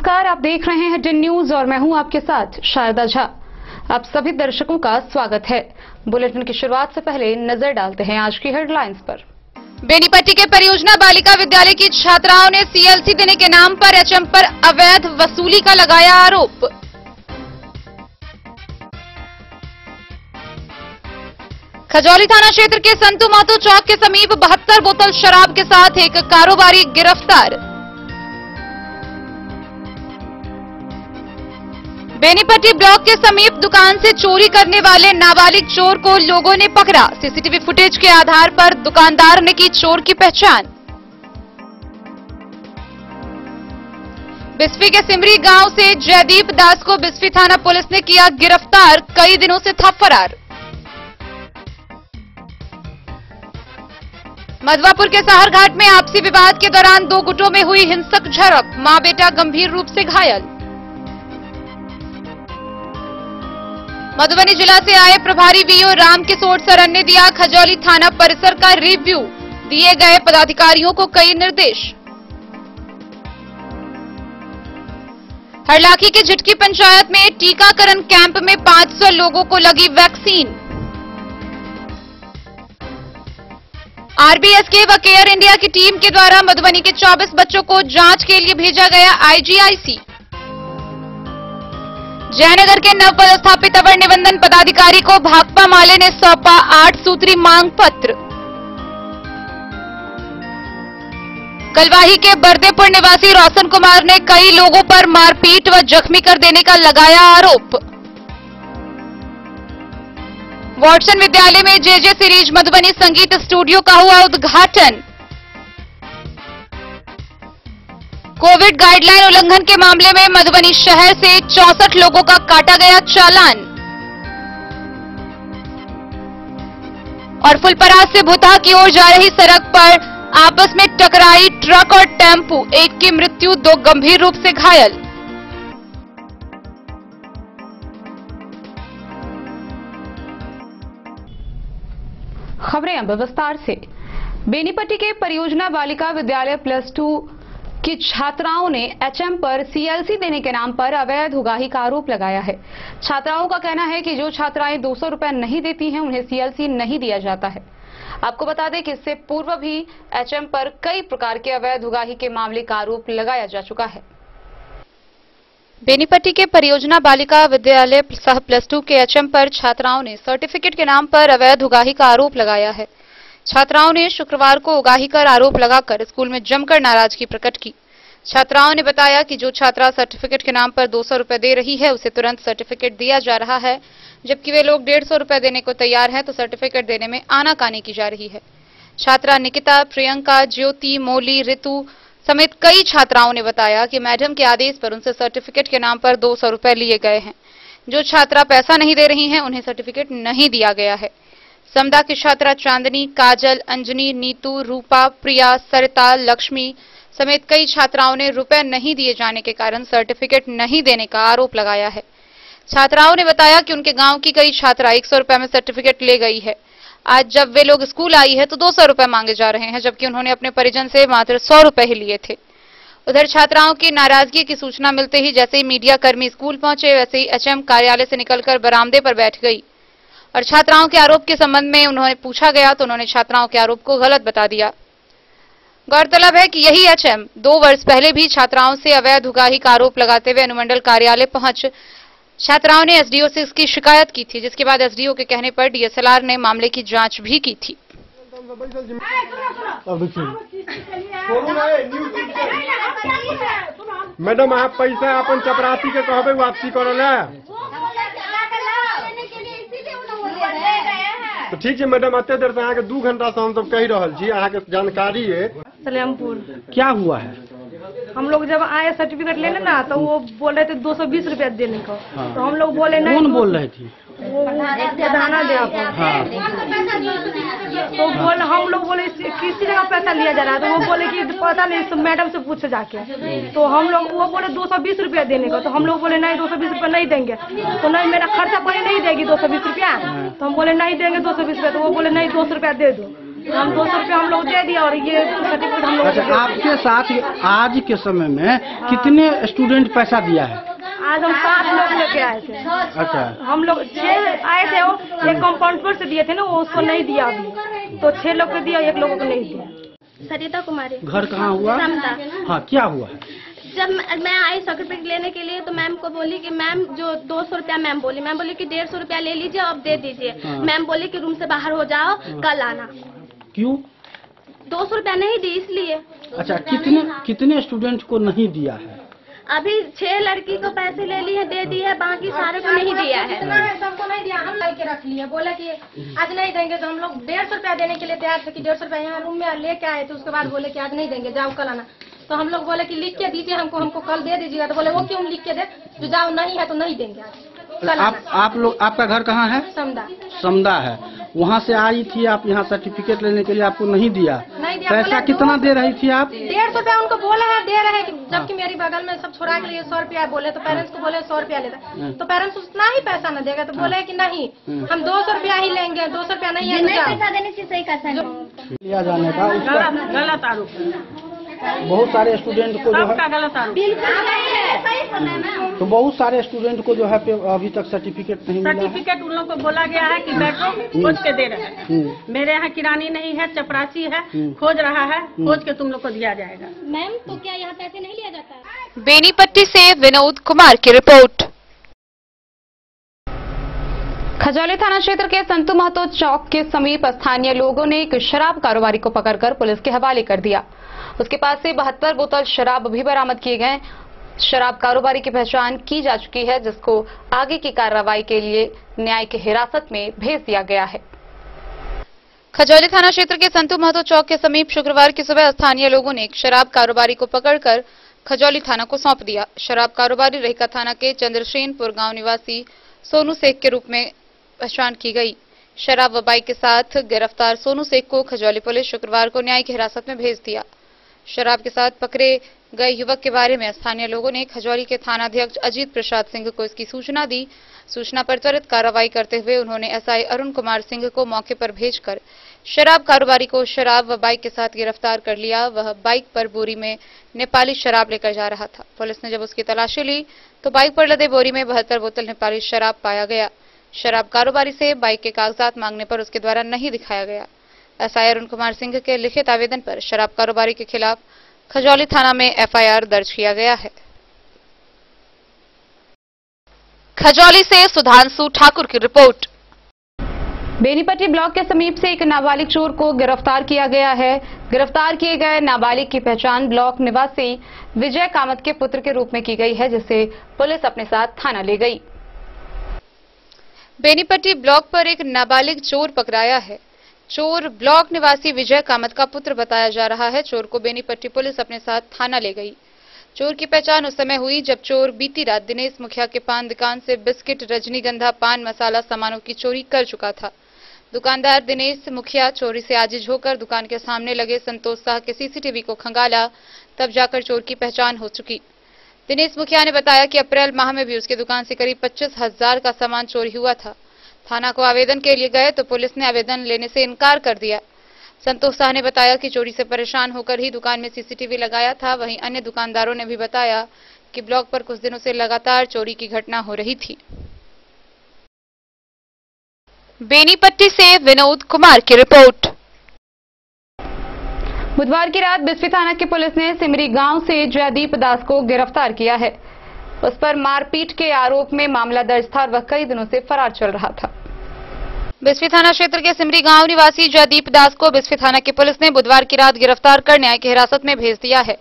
नमस्कार, आप देख रहे हैं डिन न्यूज और मैं हूं आपके साथ शारदा झा। आप सभी दर्शकों का स्वागत है। बुलेटिन की शुरुआत से पहले नजर डालते हैं आज की हेडलाइंस पर। बेनीपट्टी के परियोजना बालिका विद्यालय की छात्राओं ने सीएलसी देने के नाम पर एचएम पर अवैध वसूली का लगाया आरोप। खजौली थाना क्षेत्र के संतू मातो चौक के समीप 72 बोतल शराब के साथ एक कारोबारी गिरफ्तार। बेनीपट्टी ब्लॉक के समीप दुकान से चोरी करने वाले नाबालिग चोर को लोगों ने पकड़ा। सीसीटीवी फुटेज के आधार पर दुकानदार ने की चोर की पहचान। बिस्फी के सिमरी गांव से जयदीप दास को बिस्फी थाना पुलिस ने किया गिरफ्तार, कई दिनों से था फरार। मधवापुर के सहर घाट में आपसी विवाद के दौरान दो गुटों में हुई हिंसक झड़प, मां बेटा गंभीर रूप से घायल। मधुबनी जिला से आए प्रभारी वीओ रामकिशोर सरन ने दिया खजौली थाना परिसर का रिव्यू, दिए गए पदाधिकारियों को कई निर्देश। हरलाखी के झिटकी पंचायत में टीकाकरण कैंप में 500 लोगों को लगी वैक्सीन। आरबीएसके व केयर इंडिया की टीम के द्वारा मधुबनी के 24 बच्चों को जांच के लिए भेजा गया आईजीआईसी। जयनगर के नव पदस्थापित अवर निबंधन पदाधिकारी को भाकपा माले ने सौंपा 8 सूत्री मांग पत्र। कलवाही के बरदेपुर निवासी रोशन कुमार ने कई लोगों पर मारपीट व जख्मी कर देने का लगाया आरोप। वॉटसन विद्यालय में जेजे सीरीज मधुबनी संगीत स्टूडियो का हुआ उद्घाटन। कोविड गाइडलाइन उल्लंघन के मामले में मधुबनी शहर से 64 लोगों का काटा गया चालान। और फुलपरास से भुतहा की ओर जा रही सड़क पर आपस में टकराई ट्रक और टेम्पू, एक की मृत्यु, 2 गंभीर रूप से घायल। खबरें अब विस्तार से। बेनीपट्टी के परियोजना बालिका विद्यालय +2 की छात्राओं ने एचएम पर सीएलसी देने के नाम पर अवैध उगाही का आरोप लगाया है। छात्राओं का कहना है कि जो छात्राएं 200 रुपए नहीं देती हैं उन्हें सीएलसी नहीं दिया जाता है। आपको बता दें कि इससे पूर्व भी एचएम पर कई प्रकार के अवैध उगाही के मामले का आरोप लगाया जा चुका है। बेनीपट्टी के परियोजना बालिका विद्यालय सह +2 के एचएम पर छात्राओं ने सर्टिफिकेट के नाम पर अवैध उगाही का आरोप लगाया है। छात्राओं ने शुक्रवार को उगाही कर आरोप लगाकर स्कूल में जमकर नाराजगी प्रकट की। छात्राओं ने बताया कि जो छात्रा सर्टिफिकेट के नाम पर 200 रुपए दे रही है उसे तुरंत सर्टिफिकेट दिया जा रहा है, जबकि वे लोग 150 रुपए देने को तैयार हैं तो सर्टिफिकेट देने में आनाकानी की जा रही है। छात्रा निकिता, प्रियंका, ज्योति, मोली, ऋतु समेत कई छात्राओं ने बताया कि मैडम के आदेश पर उनसे सर्टिफिकेट के नाम पर 200 रुपए लिए गए हैं। जो छात्रा पैसा नहीं दे रही हैं उन्हें सर्टिफिकेट नहीं दिया गया है। समदा की छात्रा चांदनी, काजल, अंजनी, नीतू, रूपा, प्रिया, सरिता, लक्ष्मी समेत कई छात्राओं ने रुपए नहीं दिए जाने के कारण सर्टिफिकेट नहीं देने का आरोप लगाया है। छात्राओं ने बताया कि उनके गांव की कई छात्रा 100 रुपए में सर्टिफिकेट ले गई है। आज जब वे लोग स्कूल आई है तो 200 रुपए मांगे जा रहे हैं, जबकि उन्होंने अपने परिजन से मात्र 100 रुपए ही लिए थे। उधर छात्राओं की नाराजगी की सूचना मिलते ही जैसे ही मीडिया कर्मी स्कूल पहुंचे वैसे ही एचएम कार्यालय से निकलकर बरामदे पर बैठ गई और छात्राओं के आरोप के संबंध में उन्होंने पूछा गया तो उन्होंने छात्राओं के आरोप को गलत बता दिया। गौरतलब है कि यही एचएम 2 वर्ष पहले भी छात्राओं से अवैध उगाही का आरोप लगाते हुए अनुमंडल कार्यालय पहुंच छात्राओं ने एसडीओ से इसकी शिकायत की थी, जिसके बाद एसडीओ के कहने पर डीएसएलआर ने मामले की जांच भी की थी। मैडम आप पैसा अपन चपरासी के कहबे वापसी करला तो ठीक है मैडम, अत्ते देर से अहाँ के 2 घंटा से हम सब कह रहल छी, अहाँ के जानकारी है। सलेमपुर क्या हुआ है? हम लोग जब आए सर्टिफिकेट लेने ना तो वो बोल रहे थे 220 रुपया देने को। तो हम लोग बोले नहीं। कौन बोल रही थी? वो अध्यापक। हाँ। तो बोले हम लोग बोले किसी जगह पैसा लिया जा रहा है, तो वो बोले कि पता नहीं मैडम से पूछे जाके। तो हम लोग वो बोले 220 रुपया देने को, तो हम लोग बोले नहीं 220 रुपया नहीं देंगे। तो नहीं मेरा खर्चा पानी नहीं देगी 220 रुपया, तो हम बोले नहीं देंगे 220 रुपया। तो वो बोले नहीं 200 रुपया दे दो। हम 200 रुपया हम लोग दे दिया और ये सर्टिफिकेट हम लोग अच्छा, आपके साथ आज के समय में कितने स्टूडेंट पैसा दिया है? आज हम 7 लोग लेके आए थे। अच्छा, हम लोग 6 आए थे, वो एक कंपाउंडर से दिए थे ना, वो उसको नहीं दिया अभी, तो 6 लोग को दिया, 1 लोगों को नहीं दिया। सरिता कुमारी। घर कहाँ हुआ? समदा। हाँ, क्या हुआ? जब मैं आई सर्टिफिकेट लेने के लिए तो मैम को बोली कि मैम जो 200 रुपया मैम बोली कि 150 रुपया ले लीजिए अब दे दीजिए। मैम बोली कि रूम से बाहर हो जाओ, कल आना। क्यों? 200 रुपया नहीं दी इसलिए। अच्छा, कितने स्टूडेंट को नहीं दिया है? अभी 6 लड़की को पैसे ले लिए, दे दी है, बाकी सारे को नहीं दिया है। सबको नहीं दिया, हम लेके रख लिए, बोला कि आज नहीं देंगे, तो हम लोग 150 रुपया देने के लिए तैयार थे कि 150 रुपया यहाँ रूम में लेके आए थे। उसके बाद बोले कि आज नहीं देंगे, जाओ कल आना। तो हम लोग बोले कि लिख के दीजिए हमको कल दे दीजिएगा। तो बोले वो क्यों लिख के दे, जो जाओ नहीं है तो नहीं देंगे आज। आप लोग, आपका घर कहाँ है? समदा। समदा है। वहाँ से आई थी आप यहाँ सर्टिफिकेट लेने के लिए, आपको नहीं दिया? नहीं दिया। पैसा कितना दे रही थी आप? 150 रुपया उनको बोला है, दे रहे हैं, जबकि मेरी बगल में सब छोड़ा के लिए 100 रुपया बोले, तो पेरेंट्स को बोले 100 रुपया लेता, तो पेरेंट्स उतना ही पैसा न देगा, तो बोले कि नहीं हम 200 रुपया ही लेंगे, 200 रुपया नहीं है पैसा देने से सही का लिया जाने का गलत आरोप, बहुत सारे स्टूडेंट को जो है, गलत आरोप। तो बहुत सारे स्टूडेंट को जो है अभी तक सर्टिफिकेट नहीं मिला है। सर्टिफिकेट उन लोग को बोला गया है कि बैठो, खोज के दे रहे हैं। मेरे यहाँ किरानी नहीं है, चपरासी है, खोज रहा है, खोज के तुम लोग को दिया जाएगा। मैम तो क्या यहाँ पैसे नहीं लिया जाता है? बेनीपट्टी से विनोद कुमार की रिपोर्ट। खजौली थाना क्षेत्र के संतू महतो चौक के समीप स्थानीय लोगों ने एक शराब कारोबारी को पकड़कर पुलिस के हवाले कर दिया। उसके पास से 72 बोतल शराब भी बरामद किए गए। शराब कारोबारी की पहचान की जा चुकी है, जिसको आगे की कार्रवाई के लिए न्यायिक हिरासत में भेज दिया गया है। खजौली थाना क्षेत्र के संतू महतो चौक के समीप शुक्रवार की सुबह स्थानीय लोगों ने एक शराब कारोबारी को पकड़कर खजौली थाना को सौंप दिया। शराब कारोबारी रहिका थाना के चंद्रसेनपुर गांव निवासी सोनू शेख के रूप में पहचान की गई। शराब व बाइक के साथ गिरफ्तार सोनू शेख को खजौली पुलिस शुक्रवार को न्यायिक हिरासत में भेज दिया। शराब के साथ पकड़े गए युवक के बारे में स्थानीय लोगों ने खजौली के थानाध्यक्ष अजीत प्रसाद सिंह को इसकी सूचना दी। सूचना पर त्वरित कार्रवाई करते हुए उन्होंने एसआई अरुण कुमार सिंह को मौके पर भेजकर शराब कारोबारी को शराब व बाइक के साथ गिरफ्तार कर लिया। वह बाइक पर बोरी में नेपाली शराब लेकर जा रहा था। पुलिस ने जब उसकी तलाशी ली तो बाइक पर लदे बोरी में 72 बोतल नेपाली शराब पाया गया। शराब कारोबारी से बाइक के कागजात मांगने पर उसके द्वारा नहीं दिखाया गया। एसआई अरुण कुमार सिंह के लिखित आवेदन पर शराब कारोबारी के खिलाफ खजौली थाना में एफआईआर दर्ज किया गया है। खजौली से सुधांशु ठाकुर की रिपोर्ट। बेनीपट्टी ब्लॉक के समीप से एक नाबालिग चोर को गिरफ्तार किया गया है। गिरफ्तार किए गए नाबालिग की पहचान ब्लॉक निवासी विजय कामत के पुत्र के रूप में की गई है, जिसे पुलिस अपने साथ थाना ले गई। बेनीपट्टी ब्लॉक पर एक नाबालिग चोर पकड़ाया है। चोर ब्लॉक निवासी विजय कामत का पुत्र बताया जा रहा है। चोर को बेनीपट्टी पुलिस अपने साथ थाना ले गई। चोर की पहचान उस समय हुई जब चोर बीती रात दिनेश मुखिया के पान दुकान से बिस्किट, रजनीगंधा, पान मसाला सामानों की चोरी कर चुका था। दुकानदार दिनेश मुखिया चोरी से आजिज होकर दुकान के सामने लगे संतोष शाह के सीसीटीवी को खंगाला, तब जाकर चोर की पहचान हो चुकी। दिनेश मुखिया ने बताया कि अप्रैल माह में भी उसकी दुकान से करीब 25,000 का सामान चोरी हुआ था। थाना को आवेदन के लिए गए तो पुलिस ने आवेदन लेने से इनकार कर दिया। संतोष शाह ने बताया कि चोरी से परेशान होकर ही दुकान में सीसीटीवी लगाया था। वहीं अन्य दुकानदारों ने भी बताया कि ब्लॉक पर कुछ दिनों से लगातार चोरी की घटना हो रही थी। बेनीपट्टी से विनोद कुमार की रिपोर्ट। बुधवार की रात बिस्फी थाना की पुलिस ने सिमरी गांव से जयदीप दास को गिरफ्तार किया है। उस पर मारपीट के आरोप में मामला दर्ज था और वह कई दिनों से फरार चल रहा था। बिस्फी थाना क्षेत्र के सिमरी गांव निवासी जयदीप दास को बिस्फी थाना की पुलिस ने बुधवार की रात गिरफ्तार कर न्यायिक हिरासत में भेज दिया है।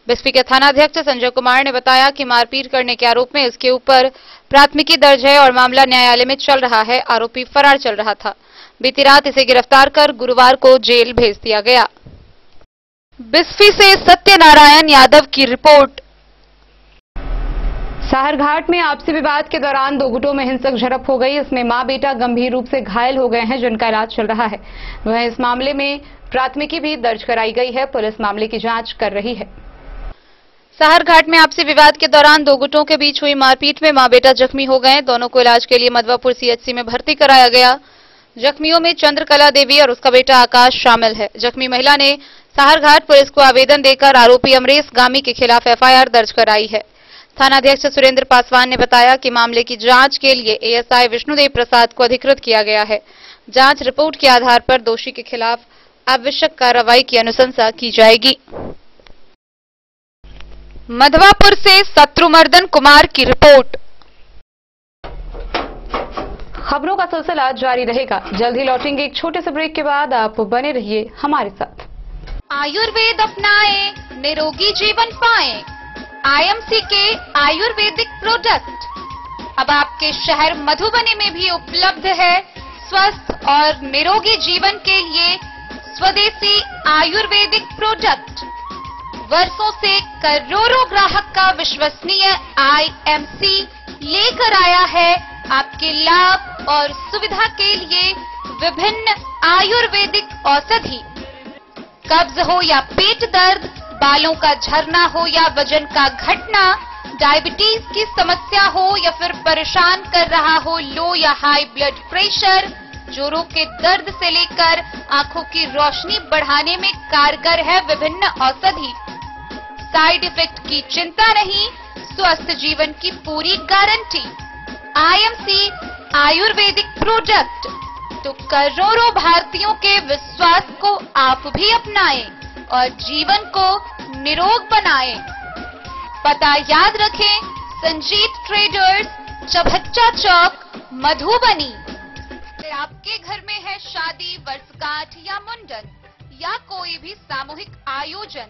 बिस्फी के थानाध्यक्ष संजय कुमार ने बताया कि मारपीट करने के आरोप में इसके ऊपर प्राथमिकी दर्ज है और मामला न्यायालय में चल रहा है। आरोपी फरार चल रहा था। बीती रात इसे गिरफ्तार कर गुरुवार को जेल भेज दिया गया। बिस्फी से सत्यनारायण यादव की रिपोर्ट। साहरघाट में आपसी विवाद के दौरान दो गुटों में हिंसक झड़प हो गई। इसमें मां बेटा गंभीर रूप से घायल हो गए हैं, जिनका इलाज चल रहा है। वह इस मामले में प्राथमिकी भी दर्ज कराई गई है। पुलिस मामले की जांच कर रही है। साहरघाट में आपसी विवाद के दौरान दो गुटों के बीच हुई मारपीट में मां बेटा जख्मी हो गए। दोनों को इलाज के लिए मधवापुर सीएचसी में भर्ती कराया गया। जख्मियों में चंद्रकला देवी और उसका बेटा आकाश शामिल है। जख्मी महिला ने साहरघाट पुलिस को आवेदन देकर आरोपी अमरेश गामी के खिलाफ एफआईआर दर्ज कराई है। थानाध्यक्ष सुरेंद्र पासवान ने बताया कि मामले की जांच के लिए एएसआई विष्णुदेव प्रसाद को अधिकृत किया गया है। जांच रिपोर्ट के आधार पर दोषी के खिलाफ आवश्यक कार्रवाई की अनुशंसा की जाएगी। मधवापुर से शत्रुमर्दन कुमार की रिपोर्ट। खबरों का सिलसिला जारी रहेगा। जल्द ही लौटेंगे एक छोटे से ब्रेक के बाद। आप बने रहिए हमारे साथ। आयुर्वेद अपनाएं, निरोगी जीवन पाएं। आईएमसी के आयुर्वेदिक प्रोडक्ट अब आपके शहर मधुबनी में भी उपलब्ध है। स्वस्थ और निरोगी जीवन के लिए स्वदेशी आयुर्वेदिक प्रोडक्ट वर्षों से करोड़ों ग्राहक का विश्वसनीय आईएमसी लेकर आया है आपके लाभ और सुविधा के लिए विभिन्न आयुर्वेदिक औषधि। कब्ज हो या पेट दर्द, बालों का झरना हो या वजन का घटना, डायबिटीज की समस्या हो या फिर परेशान कर रहा हो लो या हाई ब्लड प्रेशर, जोड़ों के दर्द से लेकर आंखों की रोशनी बढ़ाने में कारगर है विभिन्न औषधि। साइड इफेक्ट की चिंता नहीं, स्वस्थ जीवन की पूरी गारंटी। आईएमसी आयुर्वेदिक प्रोडक्ट तो करोड़ों भारतीयों के विश्वास को आप भी अपनाएं और जीवन को निरोग बनाएं। पता याद रखें, संजीत ट्रेडर्स, चौबच्चा चौक, मधुबनी। अगर आपके घर में है शादी, वर्षगांठ या मुंडन या कोई भी सामूहिक आयोजन,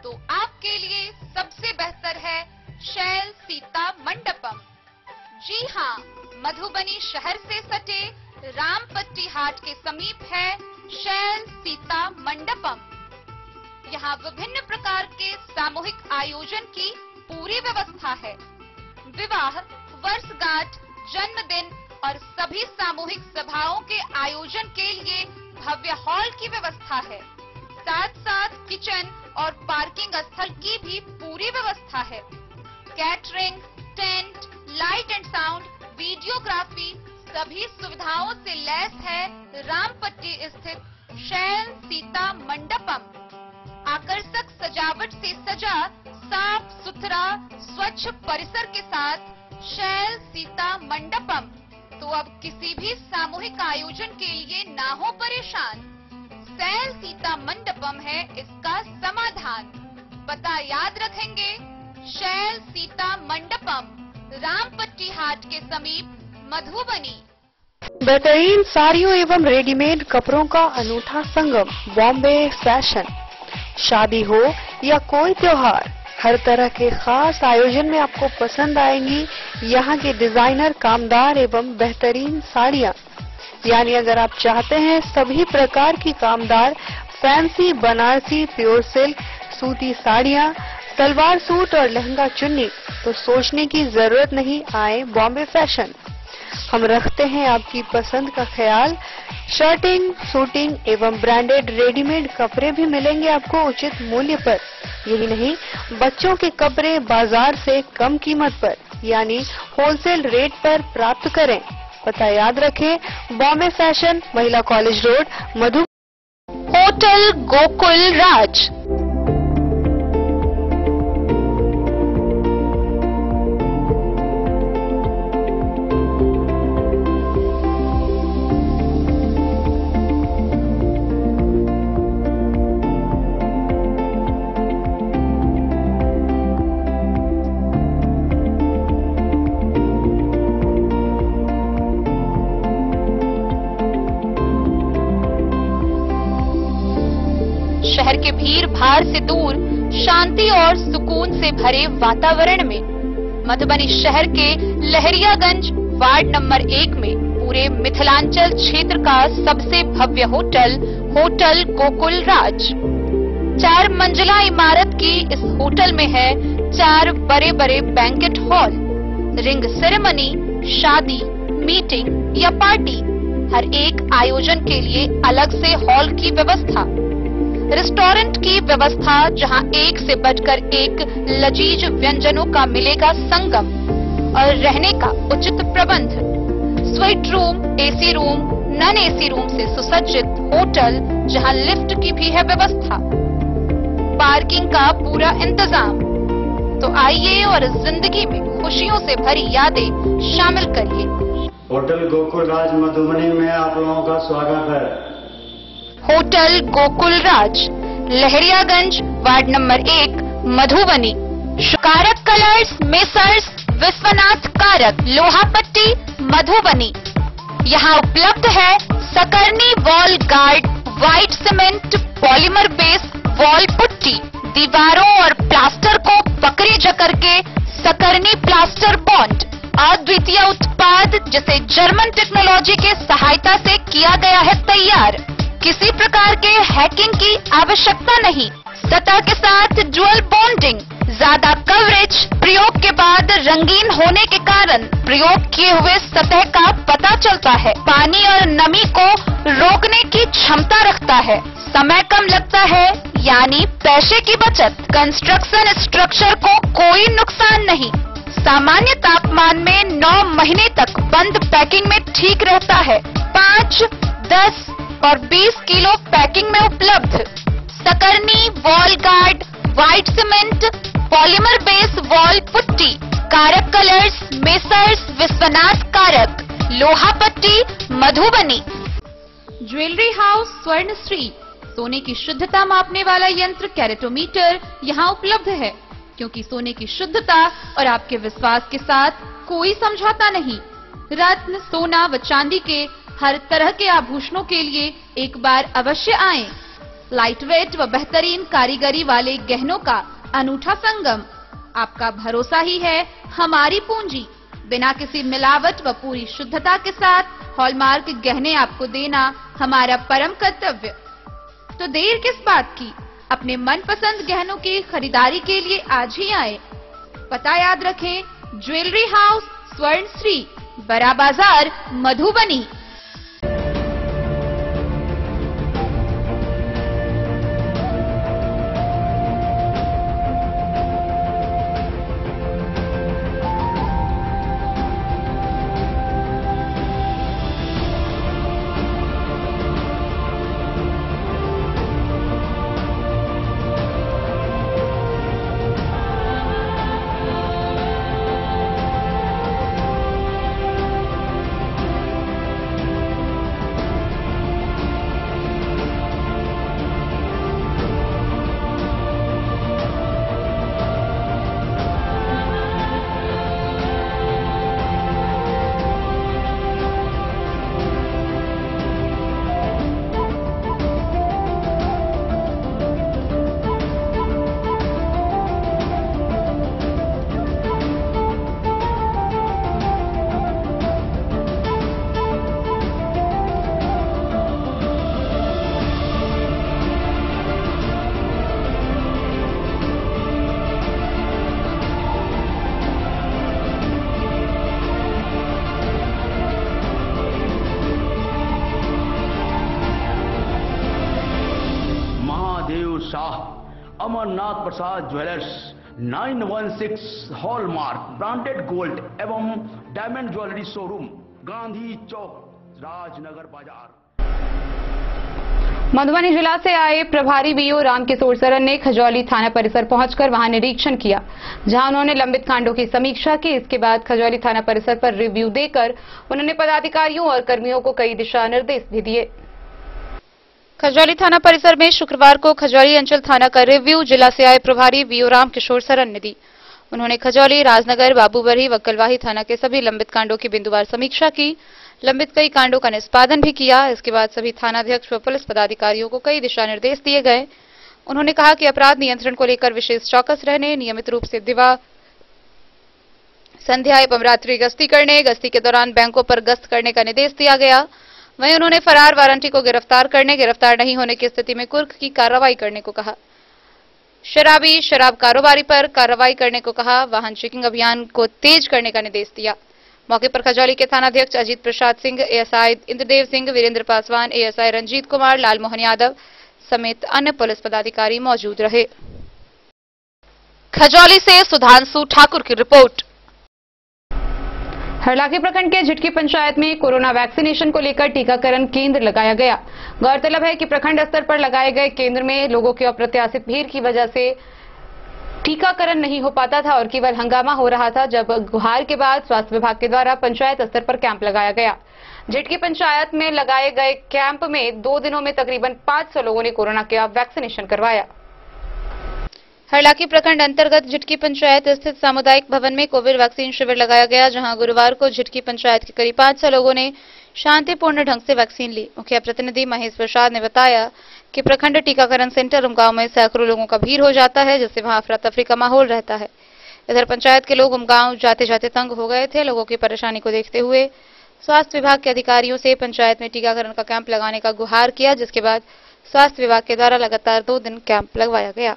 तो आपके लिए सबसे बेहतर है शैल सीता मंडपम। जी हाँ, मधुबनी शहर से सटे रामपट्टी हाट के समीप है शैल सीता मंडपम। यहाँ विभिन्न प्रकार के सामूहिक आयोजन की पूरी व्यवस्था है। विवाह, वर्षगांठ, जन्मदिन और सभी सामूहिक सभाओं के आयोजन के लिए भव्य हॉल की व्यवस्था है। साथ साथ किचन और पार्किंग स्थल की भी पूरी व्यवस्था है। Catering, tent, light and sound, videography सभी सुविधाओं से लैस है रामपट्टी स्थित शैल सीता मंडपम। आकर्षक सजावट से सजा साफ सुथरा स्वच्छ परिसर के साथ शैल सीता मंडपम। तो अब किसी भी सामूहिक आयोजन के लिए ना हो परेशान, शैल सीता मंडपम है इसका समाधान। पता याद रखेंगे, शैल सीता मंडपम, रामपट्टी हाट के समीप, मधुबनी। बेहतरीन साड़ियों एवं रेडीमेड कपड़ों का अनूठा संगम, बॉम्बे फैशन। शादी हो या कोई त्योहार, हर तरह के खास आयोजन में आपको पसंद आएंगी यहाँ के डिजाइनर, कामदार एवं बेहतरीन साड़ियाँ। यानी अगर आप चाहते हैं सभी प्रकार की कामदार, फैंसी, बनारसी, प्योर सिल्क, सूती साड़ियाँ, सलवार सूट और लहंगा चुन्नी, तो सोचने की जरूरत नहीं, आए बॉम्बे फैशन। हम रखते हैं आपकी पसंद का ख्याल। शर्टिंग, शूटिंग एवं ब्रांडेड रेडीमेड कपड़े भी मिलेंगे आपको उचित मूल्य पर। यही नहीं, बच्चों के कपड़े बाजार से कम कीमत पर यानी होलसेल रेट पर प्राप्त करें। पता याद रखें, बॉम्बे फैशन, महिला college road, Madhubani. Hotel Gokul Raj. शहर के भीड़ भाड़ से दूर, शांति और सुकून से भरे वातावरण में मधुबनी शहर के लहरियागंज वार्ड नंबर 1 में पूरे मिथिलांचल क्षेत्र का सबसे भव्य होटल, होटल गोकुल राज। 4 मंजिला इमारत की इस होटल में है 4 बड़े बड़े बैंकेट हॉल, रिंग सेरेमनी, शादी, मीटिंग या पार्टी, हर एक आयोजन के लिए अलग से हॉल की व्यवस्था। रेस्टोरेंट की व्यवस्था, जहां एक से बढ़कर एक लजीज व्यंजनों का मिलेगा संगम, और रहने का उचित प्रबंध। Suite room, AC room, non AC room से सुसज्जित होटल जहां लिफ्ट की भी है व्यवस्था, पार्किंग का पूरा इंतजाम। तो आइए और इस जिंदगी में खुशियों से भरी यादें शामिल करिए। होटल गोकुल राज मधुबनी में आप लोगों का स्वागत है। होटल गोकुल राज, लहरियागंज, वार्ड नंबर 1, मधुबनी। कारक कलर्स, मेसर्स विश्वनाथ कारक, लोहापट्टी, मधुबनी। यहाँ उपलब्ध है Sakarni wall guard, white cement polymer base wall putty, दीवारों और प्लास्टर को पकड़ी जकड़ के सकरनी प्लास्टर बॉन्ड, अद्वितीय उत्पाद जिसे जर्मन टेक्नोलॉजी के सहायता से किया गया है तैयार। किसी प्रकार के हैकिंग की आवश्यकता नहीं। सतह के साथ डुअल बॉन्डिंग, ज्यादा कवरेज, प्रयोग के बाद रंगीन होने के कारण प्रयोग किए हुए सतह का पता चलता है। पानी और नमी को रोकने की क्षमता रखता है। समय कम लगता है, यानी पैसे की बचत। कंस्ट्रक्शन स्ट्रक्चर को कोई नुकसान नहीं। सामान्य तापमान में 9 महीने तक बंद पैकिंग में ठीक रहता है। 5, 10 और 20 किलो पैकिंग में उपलब्ध। Sakarni wall guard, white cement polymer base wall putty, Karak colours, messrs Vishwanath Karak, Lohapatti, Madhubani. Jewellery house Swarnashri, सोने की शुद्धता मापने वाला यंत्र कैरेटोमीटर यहाँ उपलब्ध है, क्योंकि सोने की शुद्धता और आपके विश्वास के साथ कोई समझौता नहीं। रत्न, सोना व चांदी के हर तरह के आभूषणों के लिए एक बार अवश्य आएं। लाइट वेट व बेहतरीन कारीगरी वाले गहनों का अनूठा संगम। आपका भरोसा ही है हमारी पूंजी। बिना किसी मिलावट व पूरी शुद्धता के साथ हॉलमार्क गहने आपको देना हमारा परम कर्तव्य। तो देर किस बात की, अपने मनपसंद गहनों की खरीदारी के लिए आज ही आए। पता याद रखें, ज्वेलरी हाउस स्वर्णश्री, बड़ा बाजार, मधुबनी। अमरनाथ प्रसाद ज्वेलर्स, 916 हॉलमार्क ब्रांडेड गोल्ड एवं डायमंड ज्वेलरी शोरूम, गांधी चौक, राजनगर बाजार। मधुबनी जिला से आए प्रभारी बीओ रामकिशोर सरन ने खजौली थाना परिसर पहुंचकर वहां निरीक्षण किया, जहां उन्होंने लंबित कांडों की समीक्षा की। इसके बाद खजौली थाना परिसर पर रिव्यू देकर उन्होंने पदाधिकारियों और कर्मियों को कई दिशा निर्देश भी दिए। खजौली थाना परिसर में शुक्रवार को खजौली अंचल थाना का रिव्यू जिला से आए प्रभारी बीओ रामकिशोर सरन ने दी। उन्होंने खजौली, राजनगर, बाबूबरही व कलवाही थाना के सभी लंबित कांडों की बिंदुवार समीक्षा की। लंबित कई कांडों का निष्पादन भी किया। इसके बाद सभी थानाध्यक्ष व पुलिस पदाधिकारियों को कई दिशा निर्देश दिए गए। उन्होंने कहा कि अपराध नियंत्रण को लेकर विशेष चौकस रहने, नियमित रूप से दिवा, संध्या एवं रात्रि गश्ती करने, गश्ती के दौरान बैंकों पर गश्त करने का निर्देश दिया गया। वहीं उन्होंने फरार वारंटी को गिरफ्तार करने, गिरफ्तार नहीं होने की स्थिति में कुर्क की कार्रवाई करने को कहा। शराबी, शराब कारोबारी पर कार्रवाई करने को कहा। वाहन चेकिंग अभियान को तेज करने का निर्देश दिया। मौके पर खजौली के थानाध्यक्ष अजीत प्रसाद सिंह, एएसआई इंद्रदेव सिंह, वीरेंद्र पासवान, एएसआई रंजीत कुमार, लालमोहन यादव समेत अन्य पुलिस पदाधिकारी मौजूद रहे। खजौली से सुधांशु ठाकुर की रिपोर्ट। हरलाखी प्रखंड के झिटकी पंचायत में कोरोना वैक्सीनेशन को लेकर टीकाकरण केंद्र लगाया गया। गौरतलब है कि प्रखंड स्तर पर लगाए गए केंद्र में लोगों की अप्रत्याशित भीड़ की वजह से टीकाकरण नहीं हो पाता था और केवल हंगामा हो रहा था। जब गुहार के बाद स्वास्थ्य विभाग के द्वारा पंचायत स्तर पर कैंप लगाया गया। झिटकी पंचायत में लगाए गए कैंप में 2 दिनों में तकरीबन 500 लोगों ने कोरोना का वैक्सीनेशन करवाया। हरलाखी प्रखंड अंतर्गत झिटकी पंचायत स्थित सामुदायिक भवन में कोविड वैक्सीन शिविर लगाया गया, जहां गुरुवार को झिटकी पंचायत के करीब 500 लोगों ने शांतिपूर्ण ढंग से वैक्सीन ली। मुखिया प्रतिनिधि महेश प्रसाद ने बताया कि प्रखंड टीकाकरण सेंटर उमगांव में सैकड़ों लोगों का भीड़ हो जाता है, जिससे वहां अफरा तफरी का माहौल रहता है। इधर पंचायत के लोग उमगांव जाते जाते तंग हो गए थे। लोगों की परेशानी को देखते हुए स्वास्थ्य विभाग के अधिकारियों से पंचायत में टीकाकरण का कैंप लगाने का गुहार किया, जिसके बाद स्वास्थ्य विभाग के द्वारा लगातार 2 दिन कैंप लगवाया गया।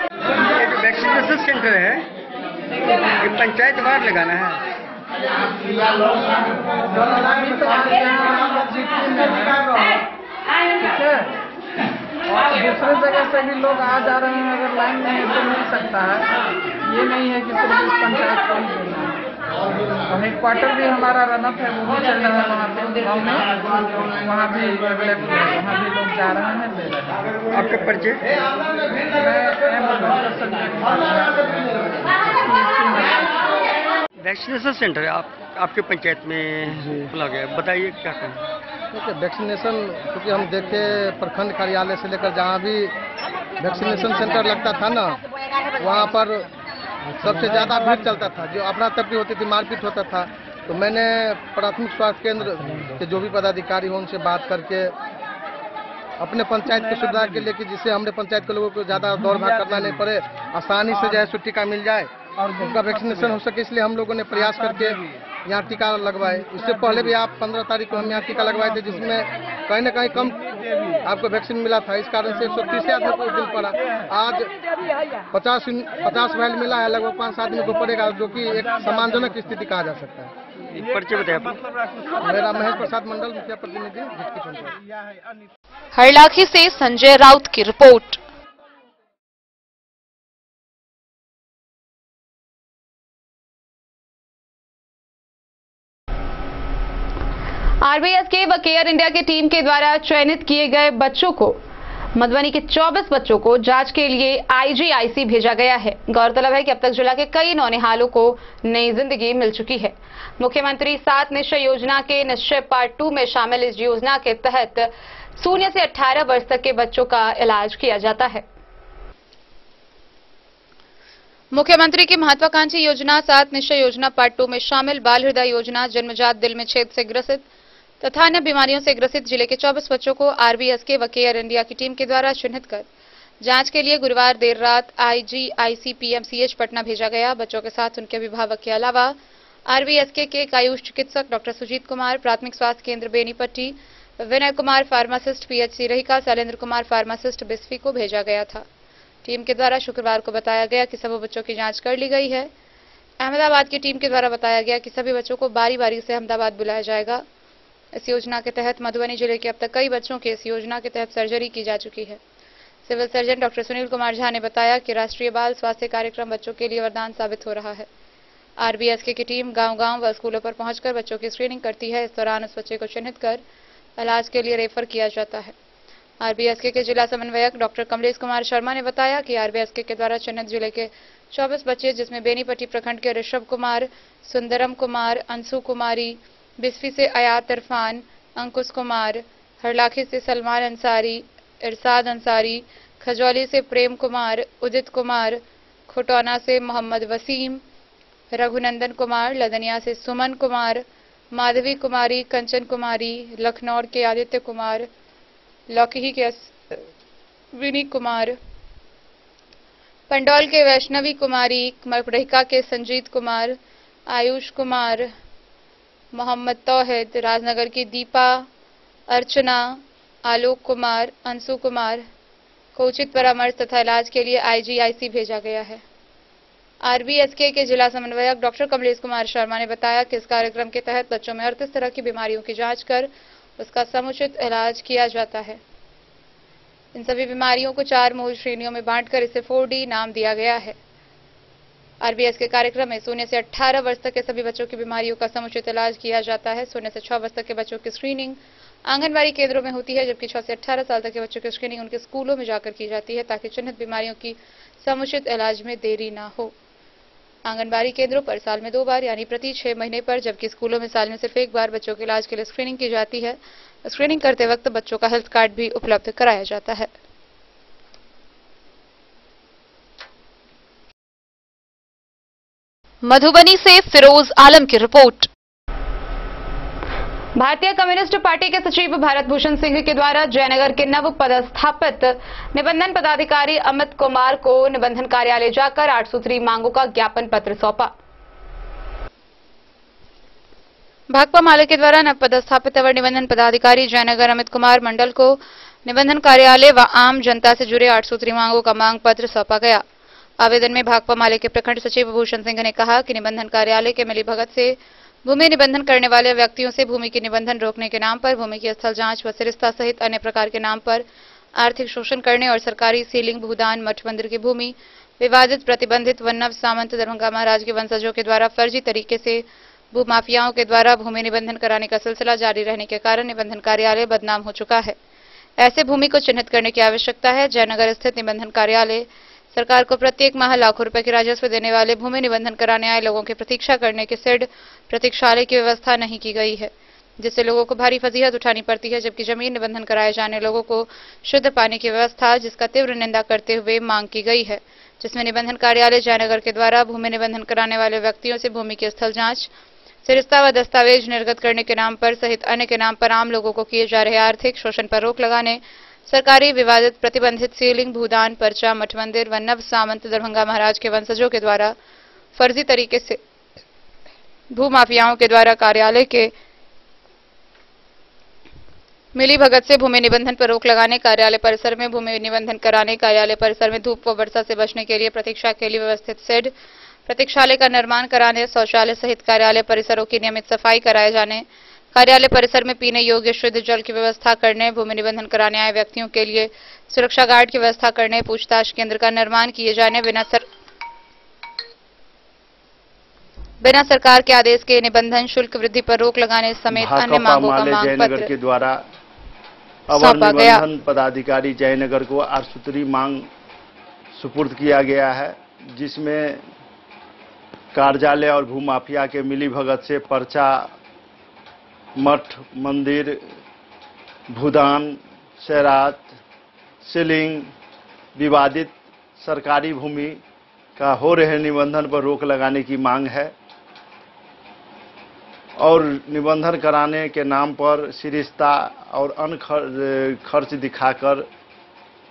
ये जो वैक्सीनेशन सेंटर है ये पंचायत वार लगाना है। और दूसरे जगह से भी लोग आ जा रहे हैं, अगर लाइन में तो मिल सकता है। ये नहीं है कि सिर्फ इस पंचायत को ही देना है। और हेडक्वार्टर भी हमारा रनअप है, वो भी चल रहा है वहाँ पे गाँव में, वहाँ भी अवेलेबल है, वहाँ भी लोग जा रहे हैं, ले रहे हैं। आपके परिचय? वैक्सीनेशन सेंटर आपके पंचायत में खुला गया, बताइए क्या कहें? देखिए वैक्सीनेशन, क्योंकि हम देखे प्रखंड कार्यालय से लेकर जहाँ भी वैक्सीनेशन सेंटर लगता था ना, वहाँ पर सबसे ज़्यादा भीड़ चलता था, जो अफरा तफरी होती थी, मारपीट होता था। तो मैंने प्राथमिक स्वास्थ्य केंद्र के जो भी पदाधिकारी हो उनसे बात करके अपने पंचायत की सुविधा के लिए, कि जिससे हमने पंचायत के लोगों को ज़्यादा दौड़ भाग करना नहीं पड़े, आसानी से जो है टीका मिल जाए और उनका वैक्सीनेशन हो सके, इसलिए हम लोगों ने प्रयास करके यहाँ टीका लगवाए। इससे पहले भी आप 15 तारीख को हम यहाँ टीका लगवाए थे, जिसमें कहीं ना कहीं कम आपको वैक्सीन मिला था। इस कारण से 130 आदमी को दिन पड़ा। आज 50 वायल मिला है, लगभग 5 आदमी को पड़ेगा, जो कि एक सम्मानजनक स्थिति कहा जा सकता है। परिचय बताइए। मेरा महेश प्रसाद मंडल, मुखिया प्रतिनिधि झिटकी पंचायत। हरलाखी से संजय राउत की रिपोर्ट। आरबीएसके व केयर इंडिया की टीम के द्वारा चयनित किए गए बच्चों को, मधुबनी के 24 बच्चों को जांच के लिए आईजीआईसी भेजा गया है। गौरतलब है कि अब तक जिला के कई नौनिहालों को नई जिंदगी मिल चुकी है। मुख्यमंत्री 7 निश्चय योजना के निश्चय पार्ट 2 में शामिल इस योजना के तहत 0 से 18 वर्ष तक के बच्चों का इलाज किया जाता है। मुख्यमंत्री की महत्वाकांक्षी योजना 7 निश्चय योजना पार्ट 2 में शामिल बाल हृदय योजना जन्मजात दिल में छेद से ग्रसित तथा अन्य बीमारियों से ग्रसित जिले के 24 बच्चों को आरबीएसके व केयर इंडिया की टीम के द्वारा चिन्हित कर जांच के लिए गुरुवार देर रात आईजीआईसी पीएमसीएच पटना भेजा गया। बच्चों के साथ उनके अभिभावक के अलावा आरबीएसके के आयुष चिकित्सक डॉक्टर सुजीत कुमार, प्राथमिक स्वास्थ्य केंद्र Benipatti Vinay Kumar pharmacist PHC Rahika, Shailendra Kumar pharmacist Bisfi को भेजा गया था। टीम के द्वारा शुक्रवार को बताया गया कि सभी बच्चों की जांच कर ली गई है। अहमदाबाद की टीम के द्वारा बताया गया कि सभी बच्चों को बारी बारी से अहमदाबाद बुलाया जाएगा। इस योजना के तहत मधुबनी जिले के अब तक कई बच्चों की इस योजना के तहत सर्जरी की जा चुकी है। Civil surgeon doctor Sunil Kumar Jha ने बताया कि राष्ट्रीय बाल स्वास्थ्य कार्यक्रम बच्चों के लिए वरदान साबित हो रहा है। आरबीएसके की टीम गांव-गांव व स्कूलों पर पहुंचकर बच्चों की स्क्रीनिंग करती है। इस दौरान उस बच्चे को चिन्हित कर इलाज के लिए रेफर किया जाता है। आरबीएसके के जिला समन्वयक डॉक्टर कमलेश कुमार शर्मा ने बताया कि आरबीएसके के द्वारा चिन्हित जिले के 24 बच्चे, जिसमें बेनीपट्टी प्रखंड के ऋषभ कुमार, सुंदरम कुमार, अंशु कुमारी, बिस्फी से अयात इरफान, अंकुश कुमार, हरलाखी से सलमान अंसारी, इरशाद अंसारी, खजौली से प्रेम कुमार, उदित कुमार, खुटौना से मोहम्मद वसीम, रघुनंदन कुमार, लदनिया से सुमन कुमार, माधवी कुमारी, कंचन कुमारी, लखनौर के आदित्य कुमार, लौकी के विनी कुमार, पंडौल के वैष्णवी कुमारी, मरहिका के संजीत कुमार, आयुष कुमार, मोहम्मद तौहिद, राजनगर की दीपा, अर्चना, आलोक कुमार, अंशु कुमार को उचित परामर्श तथा इलाज के लिए आईजीआईसी भेजा गया है। आरबीएसके के जिला समन्वयक डॉक्टर कमलेश कुमार शर्मा ने बताया कि इस कार्यक्रम के तहत बच्चों में 38 तरह की बीमारियों की जांच कर उसका समुचित इलाज किया जाता है। इन सभी बीमारियों को 4 मूल श्रेणियों में बांटकर इसे 4D नाम दिया गया है। आरबीएस के कार्यक्रम में शून्य से 18 वर्ष तक के सभी बच्चों की बीमारियों का समुचित इलाज किया जाता है। शून्य से 6 वर्ष तक के बच्चों की स्क्रीनिंग आंगनबाड़ी केंद्रों में होती है, जबकि 6 से 18 साल तक के बच्चों की स्क्रीनिंग उनके स्कूलों में जाकर की जाती है, ताकि चिन्हित बीमारियों की समुचित इलाज में देरी न हो। आंगनबाड़ी केंद्रों पर साल में 2 बार यानी प्रति 6 महीने पर, जबकि स्कूलों में साल में सिर्फ 1 बार बच्चों के इलाज के लिए स्क्रीनिंग की जाती है। स्क्रीनिंग करते वक्त बच्चों का हेल्थ कार्ड भी उपलब्ध कराया जाता है। मधुबनी से फिरोज आलम की रिपोर्ट। भारतीय कम्युनिस्ट पार्टी के सचिव भारत भूषण सिंह के द्वारा जयनगर के नव पदस्थापित निबंधन पदाधिकारी अमित कुमार को निबंधन कार्यालय जाकर 8 सूत्री मांगों का ज्ञापन पत्र सौंपा। भाकपा माले के द्वारा नव पदस्थापित अवर निबंधन पदाधिकारी जयनगर अमित कुमार मंडल को निबंधन कार्यालय व आम जनता से जुड़े 8 सूत्री मांगों का मांग पत्र सौंपा गया। आवेदन में भाकपा माले के प्रखंड सचिव भूषण सिंह ने कहा कि निबंधन कार्यालय के मिलीभगत से भूमि निबंधन करने वाले व्यक्तियों से भूमि की निबंधन रोकने के नाम पर भूमि की स्थल जांच व सिरिस्ता सहित अन्य प्रकार के नाम पर आर्थिक शोषण करने और सरकारी सीलिंग, भूदान, मठ मंदिर की भूमि विवादित, प्रतिबंधित व नव सामंत दरभंगा महाराज के वंशजों के द्वारा फर्जी तरीके से भूमाफियाओं के द्वारा भूमि निबंधन कराने का सिलसिला जारी रहने के कारण निबंधन कार्यालय बदनाम हो चुका है। ऐसे भूमि को चिन्हित करने की आवश्यकता है। जयनगर स्थित निबंधन कार्यालय सरकार को प्रत्येक माह लाखों रुपए के राजस्व देने वाले भूमि निबंधन कराने आए लोगों की प्रतीक्षा करने के शेड प्रतीक्षालय की व्यवस्था नहीं की गई है, जिससे लोगों को भारी फजीहत उठानी पड़ती है, जबकि जमीन निबंधन कराए जाने लोगों को शुद्ध पानी की व्यवस्था, जिसका तीव्र निंदा करते हुए मांग की गई है, जिसमें निबंधन कार्यालय जयनगर के द्वारा भूमि निबंधन कराने वाले व्यक्तियों से भूमि की स्थल जांच, सिरिस्ता व दस्तावेज निर्गत करने के नाम पर सहित अन्य के नाम पर आम लोगों को किए जा रहे आर्थिक शोषण पर रोक लगाने, सरकारी विवादित, प्रतिबंधित सीलिंग, भूदान, पर्चा, मठ मंदिर व नव सामंत दरभंगा महाराज के वंशजों के द्वारा फर्जी तरीके से भूमाफियाओं के द्वारा कार्यालय के मिलीभगत से भूमि निबंधन पर रोक लगाने, कार्यालय परिसर में भूमि निबंधन कराने, कार्यालय परिसर में धूप व वर्षा से बचने के लिए प्रतीक्षा के लिए व्यवस्थित शेड, प्रतीक्षालय का निर्माण कराने, शौचालय सहित कार्यालय परिसरों की नियमित सफाई कराए जाने, कार्यालय परिसर में पीने योग्य शुद्ध जल की व्यवस्था करने, भूमि निबंधन कराने आए व्यक्तियों के लिए सुरक्षा गार्ड की व्यवस्था करने, पूछताछ केंद्र का निर्माण किए जाने, बिना सरकार के आदेश के निबंधन शुल्क वृद्धि पर रोक लगाने समेत अन्य मांगों का मांग पत्र के द्वारा अवर निबंधन पदाधिकारी जयनगर को 8 सूत्री मांग सुपुर्द किया गया है, जिसमें कार्यालय और भूमाफिया के मिलीभगत से पर्चा, मठ मंदिर, भूदान, शहरात, सीलिंग, विवादित सरकारी भूमि का हो रहे निबंधन पर रोक लगाने की मांग है और निबंधन कराने के नाम पर सिरिस्ता और अन्य खर्च दिखाकर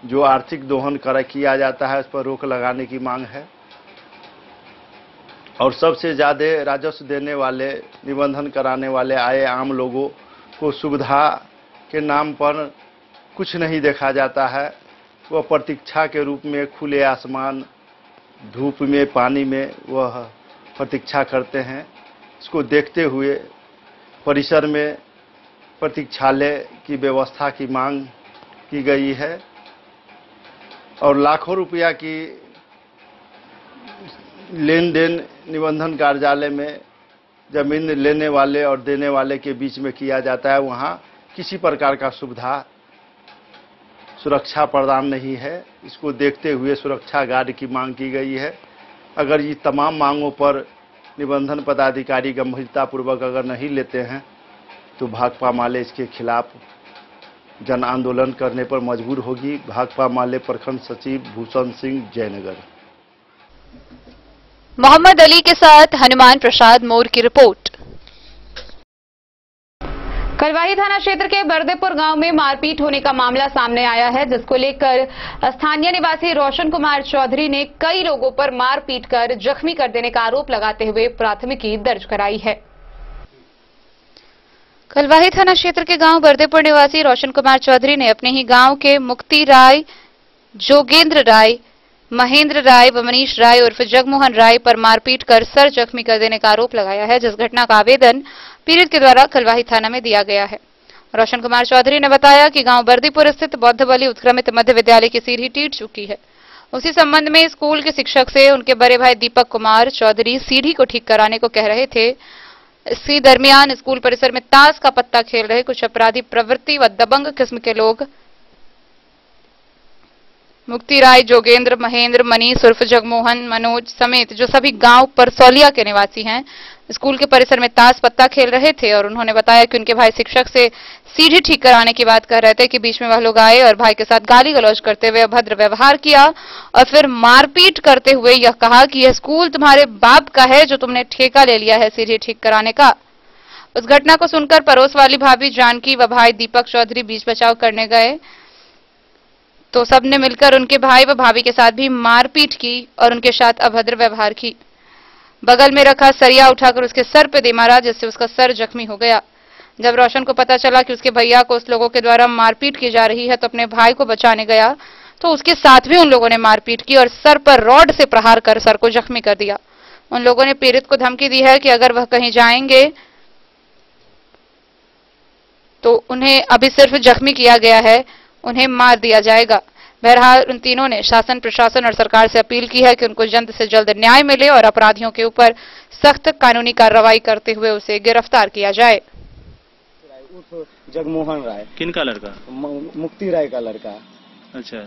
जो आर्थिक दोहन किया जाता है, उस पर रोक लगाने की मांग है। और सबसे ज़्यादा राजस्व देने वाले, निबंधन कराने वाले आए आम लोगों को सुविधा के नाम पर कुछ नहीं देखा जाता है। वह प्रतीक्षा के रूप में खुले आसमान, धूप में, पानी में वह प्रतीक्षा करते हैं। इसको देखते हुए परिसर में प्रतीक्षालय की व्यवस्था की मांग की गई है और लाखों रुपया की लेन देन निबंधन कार्यालय में जमीन लेने वाले और देने वाले के बीच में किया जाता है। वहाँ किसी प्रकार का सुरक्षा प्रदान नहीं है। इसको देखते हुए सुरक्षा गार्ड की मांग की गई है। अगर ये तमाम मांगों पर निबंधन पदाधिकारी गंभीरतापूर्वक अगर नहीं लेते हैं तो भाकपा माले इसके खिलाफ जन आंदोलन करने पर मजबूर होगी। भाकपा माले प्रखंड सचिव भूषण सिंह, जयनगर। मोहम्मद अली के साथ हनुमान प्रसाद मोर की रिपोर्ट। कलवाही थाना क्षेत्र के बरदेपुर गांव में मारपीट होने का मामला सामने आया है, जिसको लेकर स्थानीय निवासी रोशन कुमार चौधरी ने कई लोगों पर मारपीट कर जख्मी कर देने का आरोप लगाते हुए प्राथमिकी दर्ज कराई है। कलवाही थाना क्षेत्र के गांव बरदेपुर निवासी रोशन कुमार चौधरी ने अपने ही गांव के मुक्ति राय, जोगेंद्र राय, महेंद्र राय व मनीष राय उर्फ जगमोहन राय पर मारपीट कर सर जख्मी कर देने का आरोप लगाया है, जिस घटना का आवेदन पीड़ित के द्वारा कलवाही थाना में दिया गया है। रोशन कुमार चौधरी ने बताया कि गांव बरदीपुर स्थित बौद्ध बली उत्क्रमित मध्य विद्यालय की सीढ़ी टूट चुकी है उसी संबंध में स्कूल के शिक्षक से उनके बड़े भाई दीपक कुमार चौधरी सीढ़ी को ठीक कराने को कह रहे थे। इसी दरमियान स्कूल परिसर में ताश का पत्ता खेल रहे कुछ अपराधी प्रवृत्ति व दबंग किस्म के लोग मुक्ति राय, जोगेंद्र, महेंद्र, मनीष उर्फ जगमोहन, मनोज समेत जो सभी गांव परसौलिया के निवासी हैं, स्कूल के परिसर में ताश पत्ता खेल रहे थे और उन्होंने बताया कि उनके भाई शिक्षक से सीढ़ी ठीक कराने की बात कर रहे थे कि बीच में वह लोग आए और भाई के साथ गाली गलौज करते हुए अभद्र व्यवहार किया और फिर मारपीट करते हुए यह कहा कि यह स्कूल तुम्हारे बाप का है जो तुमने ठेका ले लिया है सीढ़ी ठीक कराने का। उस घटना को सुनकर पड़ोस वाली भाभी जानकी व भाई दीपक चौधरी बीच बचाव करने गए तो सबने मिलकर उनके भाई व भाभी के साथ भी मारपीट की और उनके साथ अभद्र व्यवहार की। बगल में रखा सरिया उठाकर उसके सर पे दे मारा जिससे उसका सर जख्मी हो गया। जब रोशन को पता चला कि उसके भैया को उस लोगों के द्वारा मारपीट की जा रही है तो अपने भाई को बचाने गया तो उसके साथ भी उन लोगों ने मारपीट की और सर पर रॉड से प्रहार कर सर को जख्मी कर दिया। उन लोगों ने पीड़ित को धमकी दी है कि अगर वह कहीं जाएंगे तो उन्हें अभी सिर्फ जख्मी किया गया है, उन्हें मार दिया जाएगा। बहरहाल उन तीनों ने शासन, प्रशासन और सरकार से अपील की है कि उनको जल्द से जल्द न्याय मिले और अपराधियों के ऊपर सख्त कानूनी कार्रवाई करते हुए उसे गिरफ्तार किया जाए। जगमोहन राय किनका लड़का? मुक्ति राय का लड़का। अच्छा,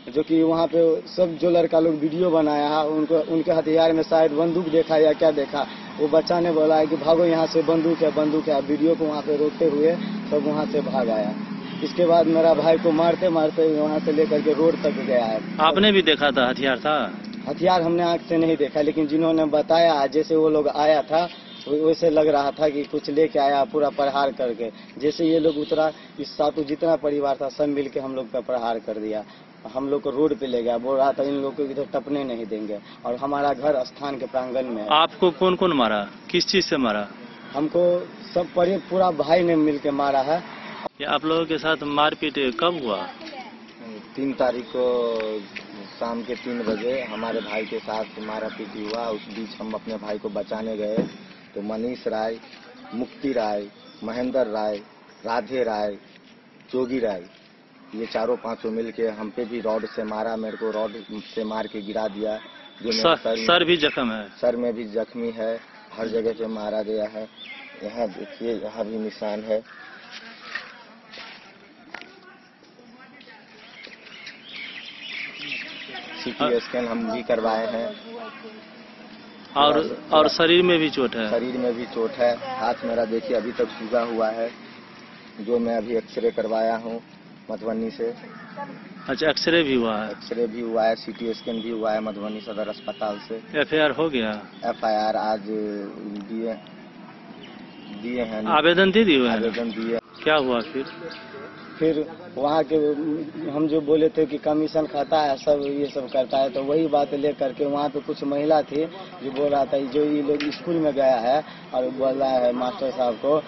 जो कि वहाँ पे सब जो लड़का लोग वीडियो बनाया है उनको उनके हथियार में शायद बंदूक देखा या क्या देखा, वो बच्चा ने बोला है कि भागो यहाँ से, बंदूक है बंदूक है। वीडियो को वहाँ पे रोकते हुए सब वहाँ से भाग आया। इसके बाद मेरा भाई को मारते मारते वहाँ से लेकर के रोड तक गया है। आपने भी देखा था हथियार था? हथियार हमने आँख से नहीं देखा, लेकिन जिन्होंने बताया जैसे वो लोग आया था वैसे लग रहा था कि कुछ लेके आया पूरा प्रहार करके। जैसे ये लोग उतरा, इस सातों जितना परिवार था सब मिल के हम लोग का प्रहार कर दिया। हम लोग को रोड पे ले गया, बोल रहा था इन लोग को इधर टपने नहीं देंगे और हमारा घर स्थान के प्रांगण में है। आपको कौन कौन मारा, किस चीज से मारा? हमको सब पूरा भाई ने मिल के मारा है। आप लोगों के साथ मारपीट कब हुआ? 3 तारीख को शाम के 3 बजे हमारे भाई के साथ मारापीट हुआ। उस बीच हम अपने भाई को बचाने गए तो मनीष राय, मुक्ति राय, महेंद्र राय, राधे राय, जोगी राय, ये चारों पांचों मिलके हम पे भी रॉड से मारा। मेरे को रॉड से मार के गिरा दिया। जो सर भी जख्म है? सर में भी जख्मी है, हर जगह पे मारा गया है। यहाँ देखिए, यहाँ भी निशान है। सीटी स्कैन हम भी करवाए हैं। और शरीर में भी चोट है? शरीर में भी चोट है। हाथ मेरा देखिए अभी तक सूजा हुआ है, जो मैं अभी एक्सरे करवाया हूँ मधुबनी से। अच्छा, एक्सरे भी हुआ है? एक्सरे भी हुआ है, सीटी स्कैन भी हुआ है मधुबनी सदर अस्पताल से। एफआईआर हो गया? एफआईआर आज दिए हैं। आवेदन दे दिए? आवेदन दिए। क्या हुआ फिर वहाँ के हम जो बोले थे कि कमीशन खाता है, सब ये सब करता है, तो वही बात ले करके वहाँ पे कुछ महिला थी जो बोल रहा था जो ये लोग स्कूल में गया है और बोल रहा है मास्टर साहब को।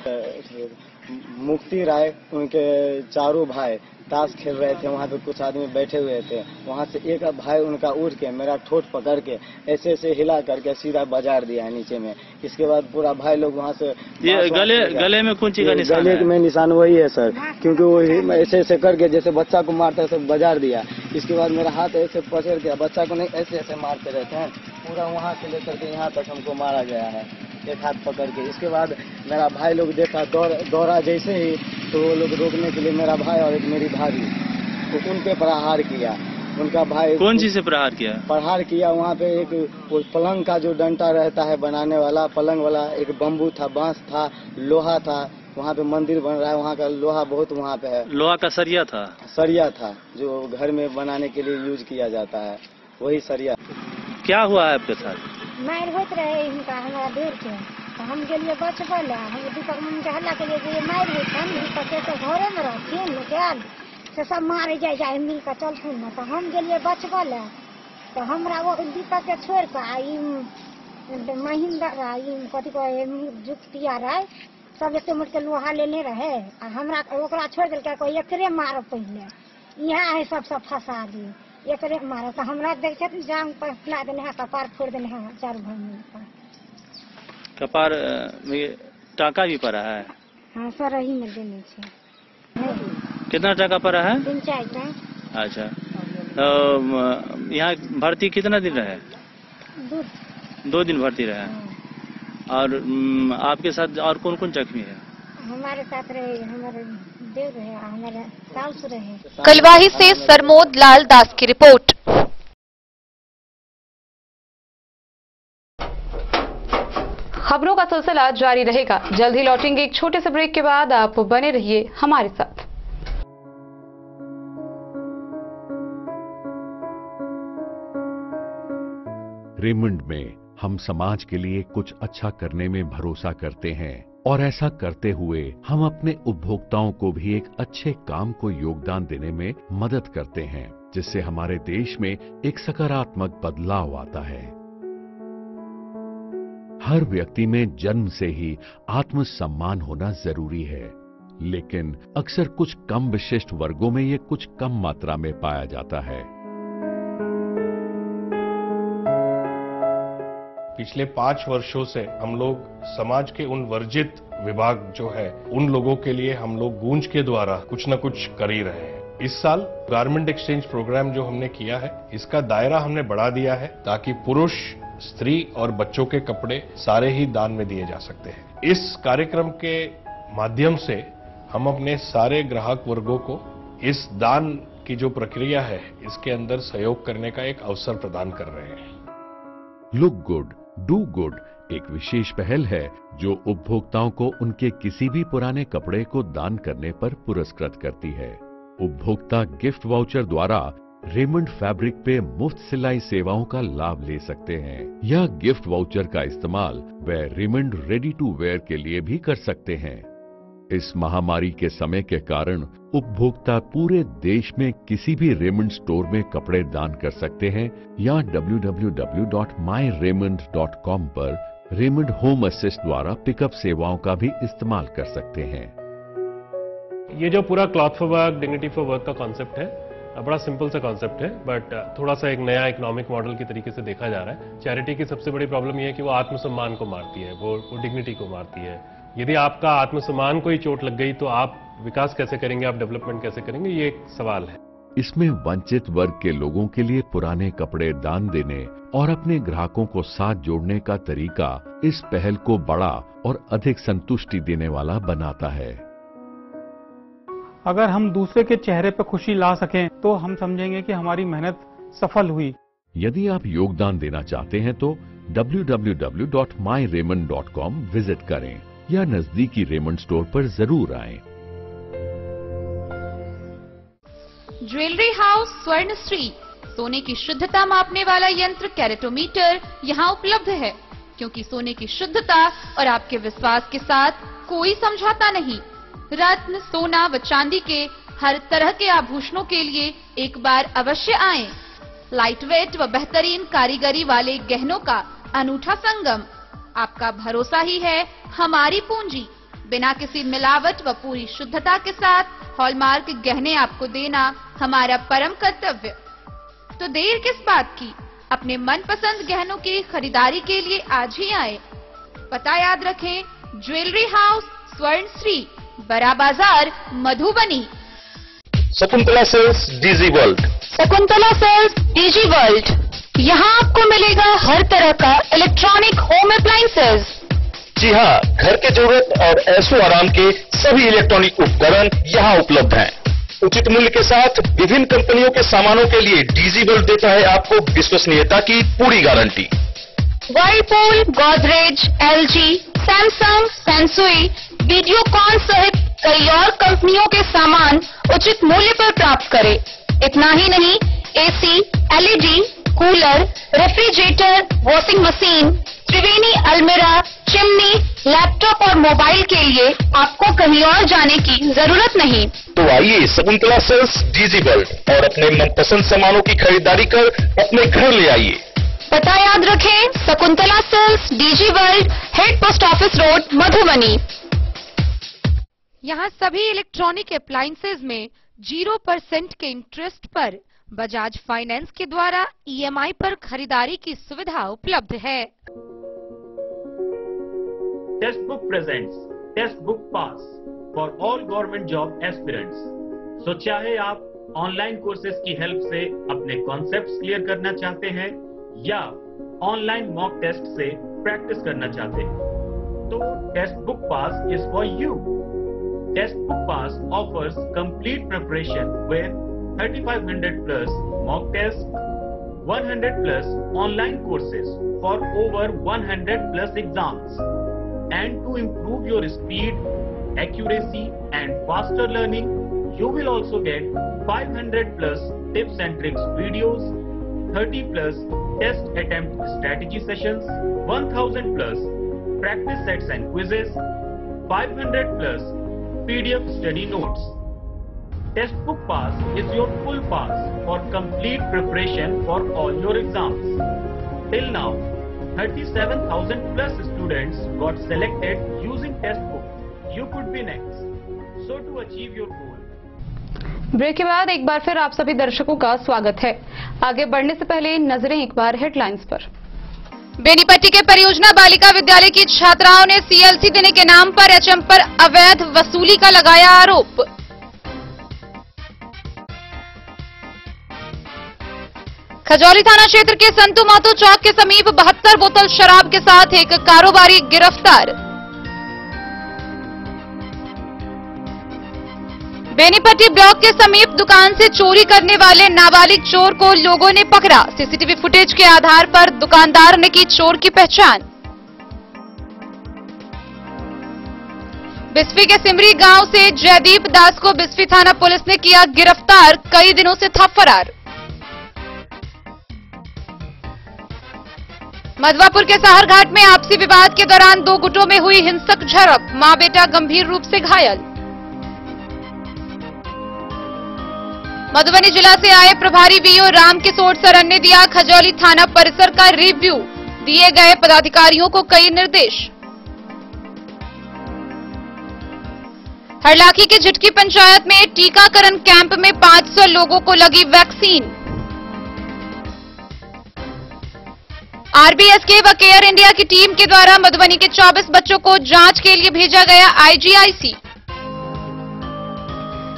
मुक्ति राय, उनके चारों भाई ताश खेल रहे थे, वहाँ पे कुछ आदमी बैठे हुए थे। वहाँ से एक भाई उनका उठ के मेरा ठोट पकड़ के ऐसे ऐसे हिला करके सीधा बाजार दिया है नीचे में। इसके बाद पूरा भाई लोग वहाँ से ये गले में कौन चीज का निशान है? गले में निशान वही है सर, क्योंकि वो ऐसे ऐसे करके जैसे बच्चा को मारता है सब बाजार दिया। इसके बाद मेरा हाथ ऐसे पकड़ के, बच्चा को नहीं ऐसे ऐसे मारते रहते हैं, पूरा वहाँ से लेकर के यहाँ तक हमको मारा गया है एक हाथ पकड़ के। इसके बाद मेरा भाई लोग देखा, दौड़ा जैसे ही तो वो लोग रोकने के लिए मेरा भाई और एक मेरी भाभी तो उन पे प्रहार किया। उनका भाई कौन चीज से प्रहार किया? प्रहार किया वहाँ पे एक वो पलंग का जो डंटा रहता है बनाने वाला, पलंग वाला एक बम्बू था, बांस था, लोहा था। वहाँ पे मंदिर बन रहा है, वहाँ का लोहा बहुत वहाँ पे है। लोहा का सरिया था? सरिया था, जो घर में बनाने के लिए यूज किया जाता है, वही सरिया। क्या हुआ है आपके साथ? मार होते रहे इनका हमारा देर के, तो हम गेलिए बचबल, हम दीपक मम्मी के हल्ला के लिए मार होते हम दीपक के तो घरे में रहथिन निकाल से सब मारे जाए मिल कर चलथिन न, तो हम गेलिए बचबल। तो हमरा वो दीपक के छोड़ कर महेंद्र कथी कहे जुक्तिया रहे सब एते मोट के लोहा लेने रहे आ हमरा ओकरा छोड़ दिल कोई एकरे मार पहले यहाँ है सब फंसा दिए एकरे मारे। तो हमरा देख जाम पर फैला देने हैं, कपार फोड़ देने हैं चारों भाई मिलकर। कपार में टाका भी पड़ा है? हाँ सर, यही में देने छे। कितना टाका पड़ा है? 3-4 का। अच्छा, यहाँ भर्ती कितना दिन रहे? 2 दिन भर्ती रहे। और आपके साथ और कौन कौन जख्मी है? हमारे साथ रहे, हमारे देव रहे, हमारे सास रहे। कलवाही से सरमोद लाल दास की रिपोर्ट। खबरों का सिलसिला जारी रहेगा। जल्द ही लौटेंगे एक छोटे से ब्रेक के बाद। आप बने रहिए हमारे साथ। रेमंड में हम समाज के लिए कुछ अच्छा करने में भरोसा करते हैं और ऐसा करते हुए हम अपने उपभोक्ताओं को भी एक अच्छे काम को योगदान देने में मदद करते हैं, जिससे हमारे देश में एक सकारात्मक बदलाव आता है। हर व्यक्ति में जन्म से ही आत्मसम्मान होना जरूरी है, लेकिन अक्सर कुछ कम विशिष्ट वर्गों में ये कुछ कम मात्रा में पाया जाता है। पिछले 5 वर्षों से हम लोग समाज के उन वर्जित विभाग जो है उन लोगों के लिए हम लोग गूंज के द्वारा कुछ न कुछ कर ही रहे हैं। इस साल गारमेंट एक्सचेंज प्रोग्राम जो हमने किया है, इसका दायरा हमने बढ़ा दिया है ताकि पुरुष, स्त्री और बच्चों के कपड़े सारे ही दान में दिए जा सकते हैं। इस कार्यक्रम के माध्यम से हम अपने सारे ग्राहक वर्गों को इस दान की जो प्रक्रिया है इसके अंदर सहयोग करने का एक अवसर प्रदान कर रहे हैं। लुक गुड डू गुड एक विशेष पहल है जो उपभोक्ताओं को उनके किसी भी पुराने कपड़े को दान करने पर पुरस्कृत करती है। उपभोक्ता गिफ्ट वाउचर द्वारा रेमंड फैब्रिक पे मुफ्त सिलाई सेवाओं का लाभ ले सकते हैं। यह गिफ्ट वाउचर का इस्तेमाल वे रेमंड रेडी टू वेयर के लिए भी कर सकते हैं। इस महामारी के समय के कारण उपभोक्ता पूरे देश में किसी भी रेमंड स्टोर में कपड़े दान कर सकते हैं या www.myraymond.com पर रेमंड होम असिस्ट द्वारा पिकअप सेवाओं का भी इस्तेमाल कर सकते हैं। ये जो पूरा cloth for work, dignity for work का कॉन्सेप्ट है, बड़ा सिंपल सा कॉन्सेप्ट है, बट थोड़ा सा एक नया इकोनॉमिक मॉडल की तरीके से देखा जा रहा है। चैरिटी की सबसे बड़ी प्रॉब्लम ये है कि वो आत्मसम्मान को मारती है, वो डिग्निटी को मारती है। यदि आपका आत्मसम्मान को ही चोट लग गई तो आप विकास कैसे करेंगे, आप डेवलपमेंट कैसे करेंगे, ये एक सवाल है। इसमें वंचित वर्ग के लोगों के लिए पुराने कपड़े दान देने और अपने ग्राहकों को साथ जोड़ने का तरीका इस पहल को बड़ा और अधिक संतुष्टि देने वाला बनाता है। अगर हम दूसरे के चेहरे पर खुशी ला सकें तो हम समझेंगे कि हमारी मेहनत सफल हुई। यदि आप योगदान देना चाहते हैं तो www.myraymond.com विजिट करें या नजदीकी रेमंड स्टोर पर जरूर आएं। ज्वेलरी हाउस स्वर्णश्री सोने की शुद्धता मापने वाला यंत्र कैरेटोमीटर यहाँ उपलब्ध है, क्योंकि सोने की शुद्धता और आपके विश्वास के साथ कोई समझौता नहीं। रत्न, सोना व चांदी के हर तरह के आभूषणों के लिए एक बार अवश्य आएं। लाइट वेट व बेहतरीन कारीगरी वाले गहनों का अनूठा संगम। आपका भरोसा ही है हमारी पूंजी। बिना किसी मिलावट व पूरी शुद्धता के साथ हॉलमार्क गहने आपको देना हमारा परम कर्तव्य। तो देर किस बात की, अपने मनपसंद गहनों की खरीदारी के लिए आज ही आए। पता याद रखें, jewellery house Swarnashree, Bada Bazar, Madhubani. Shakuntala sales DG world. Shakuntala sales DG world, यहाँ आपको मिलेगा हर तरह का इलेक्ट्रॉनिक होम अप्लायंसेज। जी हाँ, घर के जरूरत और ऐशो आराम के सभी इलेक्ट्रॉनिक उपकरण यहाँ उपलब्ध हैं। उचित मूल्य के साथ विभिन्न कंपनियों के सामानों के लिए डीजी वर्ल्ड देता है आपको विश्वसनीयता की पूरी guarantee. Whirlpool, Godrej, LG, Samsung, Sansui, Videocon सहित कई और कंपनियों के सामान उचित मूल्य पर प्राप्त करें। इतना ही नहीं, AC, LED, cooler, refrigerator, washing machine, Triveni अलमीरा, चिमनी, लैपटॉप और मोबाइल के लिए आपको कहीं और जाने की जरूरत नहीं। तो आइए शकुंतला सेल्स डीजी वर्ल्ड और अपने मनपसंद सामानों की खरीदारी कर अपने घर ले आइए। पता याद रखें, Shakuntala sales DG world, head post office road, Madhubani. यहाँ सभी इलेक्ट्रॉनिक अप्लायंसेज में 0% के इंटरेस्ट पर बजाज फाइनेंस के द्वारा ईएमआई पर खरीदारी की सुविधा उपलब्ध है। Text book presents text book pass for all government job aspirants. तो चाहे आप ऑनलाइन कोर्सेज की हेल्प से अपने कॉन्सेप्ट्स क्लियर करना चाहते हैं या ऑनलाइन मॉक टेस्ट से प्रैक्टिस करना चाहते हैं, तो test book pass is for you. Test book pass offers complete preparation with 3500 plus mock tests, 100 plus online courses for over 100 plus exams. And to improve your speed, accuracy and faster learning, you will also get 500 plus tips and tricks videos, 30 plus test attempt strategy sessions, 1000 plus practice sets and quizzes, 500 plus PDF study notes. Test Book Pass is your full pass for complete preparation for all your exams. Till now, 37,000 plus students got selected using Test Book. You could be next. So to achieve your goal. Break के बाद एक बार फिर आप सभी दर्शकों का स्वागत है। आगे बढ़ने से पहले नजरें एक बार हेडलाइंस पर। बेनीपट्टी के परियोजना बालिका विद्यालय की छात्राओं ने सीएलसी देने के नाम पर एचएम पर अवैध वसूली का लगाया आरोप। खजौली थाना क्षेत्र के संतू महतो चौक के समीप 72 बोतल शराब के साथ एक कारोबारी गिरफ्तार। बेनीपट्टी ब्लॉक के समीप दुकान से चोरी करने वाले नाबालिग चोर को लोगों ने पकड़ा। सीसीटीवी फुटेज के आधार पर दुकानदार ने की चोर की पहचान। बिस्फी के सिमरी गांव से जयदीप दास को बिस्फी थाना पुलिस ने किया गिरफ्तार, कई दिनों से था फरार। मधवापुर के साहर घाट में आपसी विवाद के दौरान दो गुटों में हुई हिंसक झड़प, मां बेटा गंभीर रूप से घायल। मधुबनी जिला से आए प्रभारी वीओ राम किशोर सरन ने दिया खजौली थाना परिसर का रिव्यू, दिए गए पदाधिकारियों को कई निर्देश। हरलाखी के झिटकी पंचायत में टीकाकरण कैंप में 500 लोगों को लगी वैक्सीन। आरबीएसके व केयर इंडिया की टीम के द्वारा मधुबनी के 24 बच्चों को जांच के लिए भेजा गया आईजीआईसी।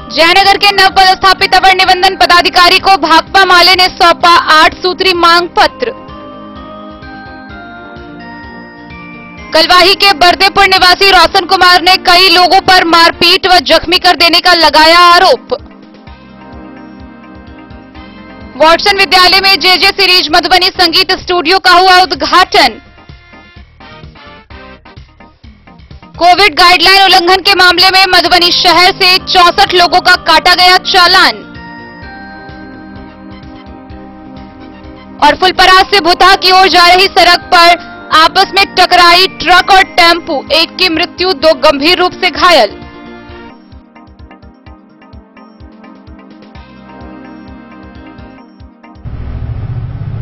जयनगर के नवपदस्थापित अवर निबंधन पदाधिकारी को भाकपा माले ने सौंपा 8 सूत्री मांग पत्र। कलवाही के बरदेपुर निवासी रोशन कुमार ने कई लोगों पर मारपीट व जख्मी कर देने का लगाया आरोप। वॉटसन विद्यालय में जेजे सीरीज मधुबनी संगीत स्टूडियो का हुआ उद्घाटन। कोविड गाइडलाइन उल्लंघन के मामले में मधुबनी शहर से 64 लोगों का काटा गया चालान। और फुलपरास से भुता की ओर जा रही सड़क पर आपस में टकराई ट्रक और टेम्पू, एक की मृत्यु, 2 गंभीर रूप से घायल।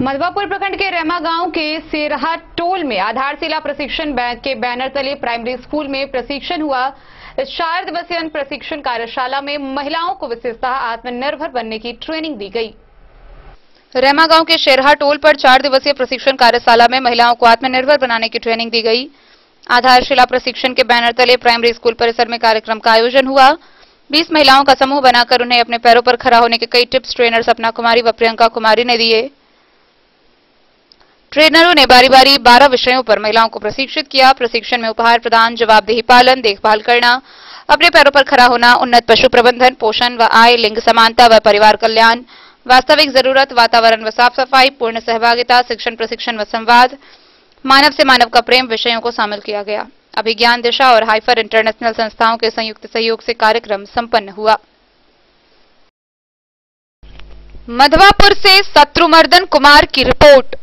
मधवापुर प्रखंड के रेमा गांव के सेरहा टोल में आधारशिला प्रशिक्षण बैंक के बैनर तले प्राइमरी स्कूल में प्रशिक्षण हुआ। इस 4 दिवसीय प्रशिक्षण कार्यशाला में महिलाओं को विशेषतः आत्मनिर्भर बनने की ट्रेनिंग दी गई। रेमा गांव के शेरहा टोल पर 4 दिवसीय प्रशिक्षण कार्यशाला में महिलाओं को आत्मनिर्भर बनाने की ट्रेनिंग दी गई। आधारशिला प्रशिक्षण के बैनर तले प्राइमरी स्कूल परिसर में कार्यक्रम का आयोजन हुआ। 20 महिलाओं का समूह बनाकर उन्हें अपने पैरों पर खड़ा होने के कई टिप्स ट्रेनर सपना कुमारी व प्रियंका कुमारी ने दिए। ट्रेनरों ने बारी बारी 12 विषयों पर महिलाओं को प्रशिक्षित किया। प्रशिक्षण में उपहार प्रदान, जवाबदेही पालन, देखभाल करना, अपने पैरों पर खड़ा होना, उन्नत पशु प्रबंधन, पोषण व आय, लिंग समानता व परिवार कल्याण, वास्तविक जरूरत, वातावरण व साफ सफाई, पूर्ण सहभागिता, शिक्षण प्रशिक्षण व संवाद, मानव से मानव का प्रेम विषयों को शामिल किया गया। अभिज्ञान दिशा और हाइफर इंटरनेशनल संस्थाओं के संयुक्त सहयोग से कार्यक्रम संपन्न हुआ। मधवापुर से शत्रुमर्दन कुमार की रिपोर्ट।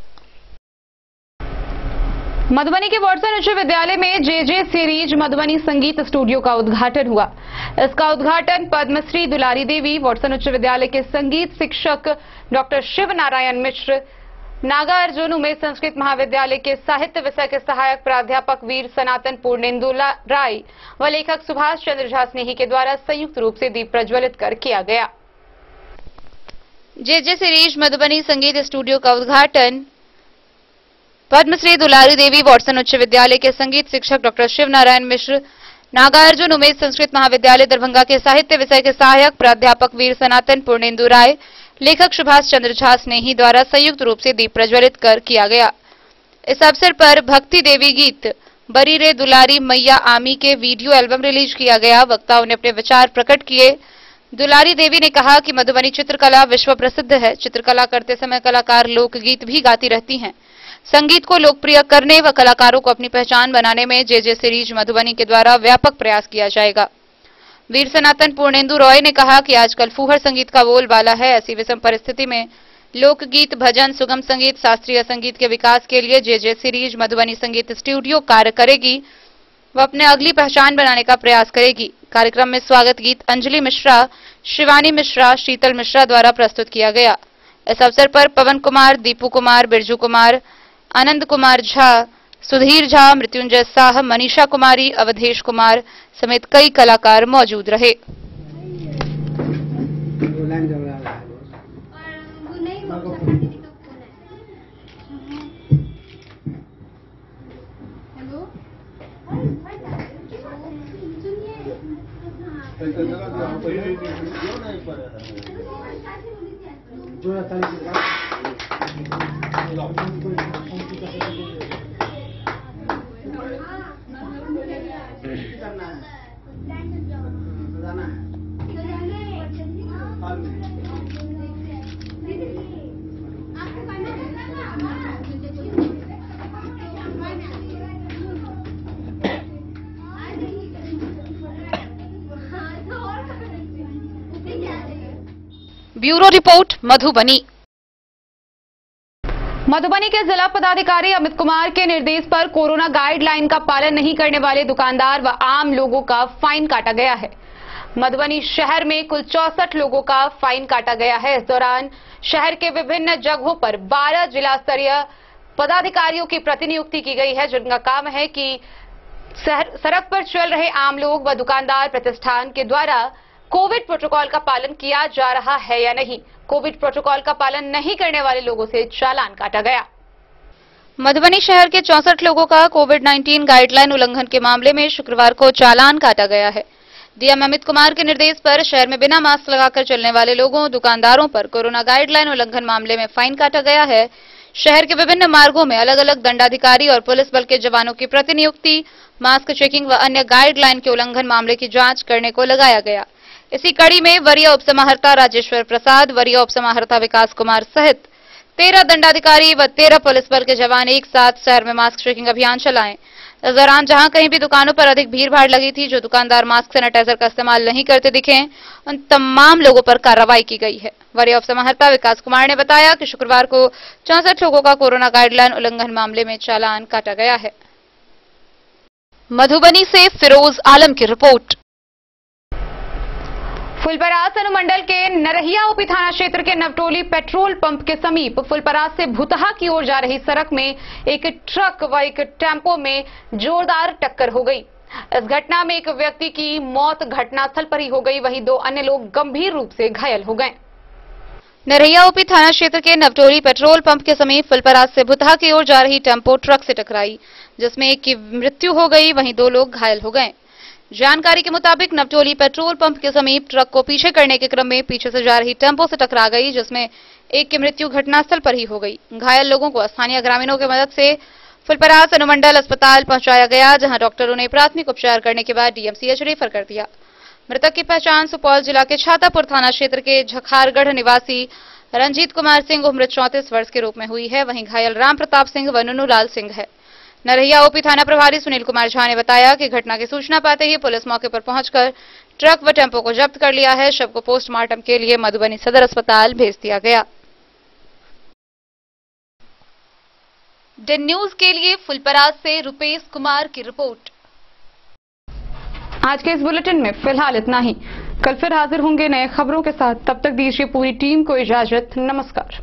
मधुबनी के वॉटसन उच्च विद्यालय में जेजे सीरीज मधुबनी संगीत स्टूडियो का उद्घाटन हुआ। इसका उद्घाटन पद्मश्री दुलारी देवी, वॉटसन उच्च विद्यालय के संगीत शिक्षक डॉक्टर शिव नारायण मिश्र, नागार्जुन उमेश संस्कृत महाविद्यालय के साहित्य विषय के सहायक प्राध्यापक वीर सनातन पूर्णेंदु राय व लेखक सुभाष चंद्र झा स्नेही के द्वारा संयुक्त रूप से दीप प्रज्वलित कर किया गया। जेजे सीरीज मधुबनी संगीत स्टूडियो का उद्घाटन पद्मश्री दुलारी देवी वॉटसन उच्च विद्यालय के संगीत शिक्षक डॉक्टर शिव नारायण मिश्र, नागार्जुन उमेश संस्कृत महाविद्यालय दरभंगा के साहित्य विषय के सहायक प्राध्यापक वीर सनातन पूर्णेंदु राय, लेखक सुभाष चंद्र झा स्नेही द्वारा संयुक्त रूप से दीप प्रज्वलित कर किया गया। इस अवसर पर भक्ति देवी गीत बरी रे दुलारी मैया आमी के वीडियो एल्बम रिलीज किया गया। वक्ताओं ने अपने विचार प्रकट किए। दुलारी देवी ने कहा कि मधुबनी चित्रकला विश्व प्रसिद्ध है। चित्रकला करते समय कलाकार लोकगीत भी गाती रहती हैं। संगीत को लोकप्रिय करने व कलाकारों को अपनी पहचान बनाने में जे सीरीज मधुबनी के द्वारा व्यापक प्रयास किया जाएगा। वीर सनातन पूर्णेंदु रॉय ने कहा कि आजकल फूहड़ संगीत का बोलबाला है। ऐसी विषम परिस्थिति में लोकगीत, भजन, सुगम संगीत, शास्त्रीय संगीत के विकास के लिए जे सीरीज मधुबनी संगीत स्टूडियो कार्य करेगी व अपने अगली पहचान बनाने का प्रयास करेगी। कार्यक्रम में स्वागत गीत अंजलि मिश्रा, शिवानी मिश्रा, शीतल मिश्रा द्वारा प्रस्तुत किया गया। इस अवसर पर पवन कुमार, दीपू कुमार, बिरजू कुमार, आनंद कुमार झा, सुधीर झा, मृत्युंजय साह, मनीषा कुमारी, अवधेश कुमार समेत कई कलाकार मौजूद रहे। Bureau report Madhubani. मधुबनी के जिला पदाधिकारी अमित कुमार के निर्देश पर कोरोना गाइडलाइन का पालन नहीं करने वाले दुकानदार व आम लोगों का फाइन काटा गया है। मधुबनी शहर में कुल 64 लोगों का फाइन काटा गया है। इस दौरान शहर के विभिन्न जगहों पर 12 जिला स्तरीय पदाधिकारियों की प्रतिनियुक्ति की गई है, जिनका काम है कि सड़क पर चल रहे आम लोग व दुकानदार प्रतिष्ठान के द्वारा कोविड प्रोटोकॉल का पालन किया जा रहा है या नहीं। कोविड प्रोटोकॉल का पालन नहीं करने वाले लोगों से चालान काटा गया। मधुबनी शहर के 64 लोगों का कोविड-19 गाइडलाइन उल्लंघन के मामले में शुक्रवार को चालान काटा गया है। डीएम अमित कुमार के निर्देश पर शहर में बिना मास्क लगाकर चलने वाले लोगों, दुकानदारों पर कोरोना गाइडलाइन उल्लंघन मामले में फाइन काटा गया है। शहर के विभिन्न मार्गों में अलग अलग दंडाधिकारी और पुलिस बल के जवानों की प्रतिनियुक्ति, मास्क चेकिंग व अन्य गाइडलाइन के उल्लंघन मामले की जांच करने को लगाया गया। इसी कड़ी में वरीय उपसमाहर्ता राजेश्वर प्रसाद, वरीय उपसमाहर्ता विकास कुमार सहित 13 दंडाधिकारी व 13 पुलिस बल के जवान एक साथ शहर में मास्क चेकिंग अभियान चलाएं। इस दौरान जहां कहीं भी दुकानों पर अधिक भीड़ भाड़ लगी थी, जो दुकानदार मास्क सैनिटाइजर का इस्तेमाल नहीं करते दिखे, उन तमाम लोगों पर कार्रवाई की गई है। वरीय उपसमाहर्ता विकास कुमार ने बताया कि शुक्रवार को 64 लोगों का कोरोना गाइडलाइन उल्लंघन मामले में चालान काटा गया है। मधुबनी से फिरोज आलम की रिपोर्ट। फुलपरास अनुमंडल के नरहिया ओपी थाना क्षेत्र के नवटोली पेट्रोल पंप के समीप फुलपरास से भुतहा की ओर जा रही सड़क में एक ट्रक व एक टेम्पो में जोरदार टक्कर हो गई। इस घटना में एक व्यक्ति की मौत घटनास्थल पर ही हो गई, वहीं 2 अन्य लोग गंभीर रूप से घायल हो गए। नरहिया ओपी थाना क्षेत्र के नवटोली पेट्रोल पंप के समीप फुलपरास से भुतहा की ओर जा रही टेम्पो ट्रक से टकराई, जिसमें एक की मृत्यु हो गई, वहीं 2 लोग घायल हो गए। जानकारी के मुताबिक नवटोली पेट्रोल पंप के समीप ट्रक को पीछे करने के क्रम में पीछे से जा रही टेम्पो से टकरा गई, जिसमें एक की मृत्यु घटनास्थल पर ही हो गई। घायल लोगों को स्थानीय ग्रामीणों की मदद से फुलपरास अनुमंडल अस्पताल पहुंचाया गया, जहां डॉक्टरों ने प्राथमिक उपचार करने के बाद डीएमसीएच रेफर कर दिया। मृतक की पहचान सुपौल जिला के छातापुर थाना क्षेत्र के झखारगढ़ निवासी रंजीत कुमार सिंह उम्र 34 वर्ष के रूप में हुई है। वहीं घायल राम प्रताप सिंह व नुनू लाल सिंह है। नरहिया ओपी थाना प्रभारी सुनील कुमार झा ने बताया कि घटना की सूचना पाते ही पुलिस मौके पर पहुंचकर ट्रक व टेम्पो को जब्त कर लिया है। शव को पोस्टमार्टम के लिए मधुबनी सदर अस्पताल भेज दिया गया। डेन न्यूज के लिए फुलपरास से रुपेश कुमार की रिपोर्ट। आज के इस बुलेटिन में फिलहाल इतना ही। कल फिर हाजिर होंगे नए खबरों के साथ। तब तक दीजिए पूरी टीम को इजाजत। नमस्कार।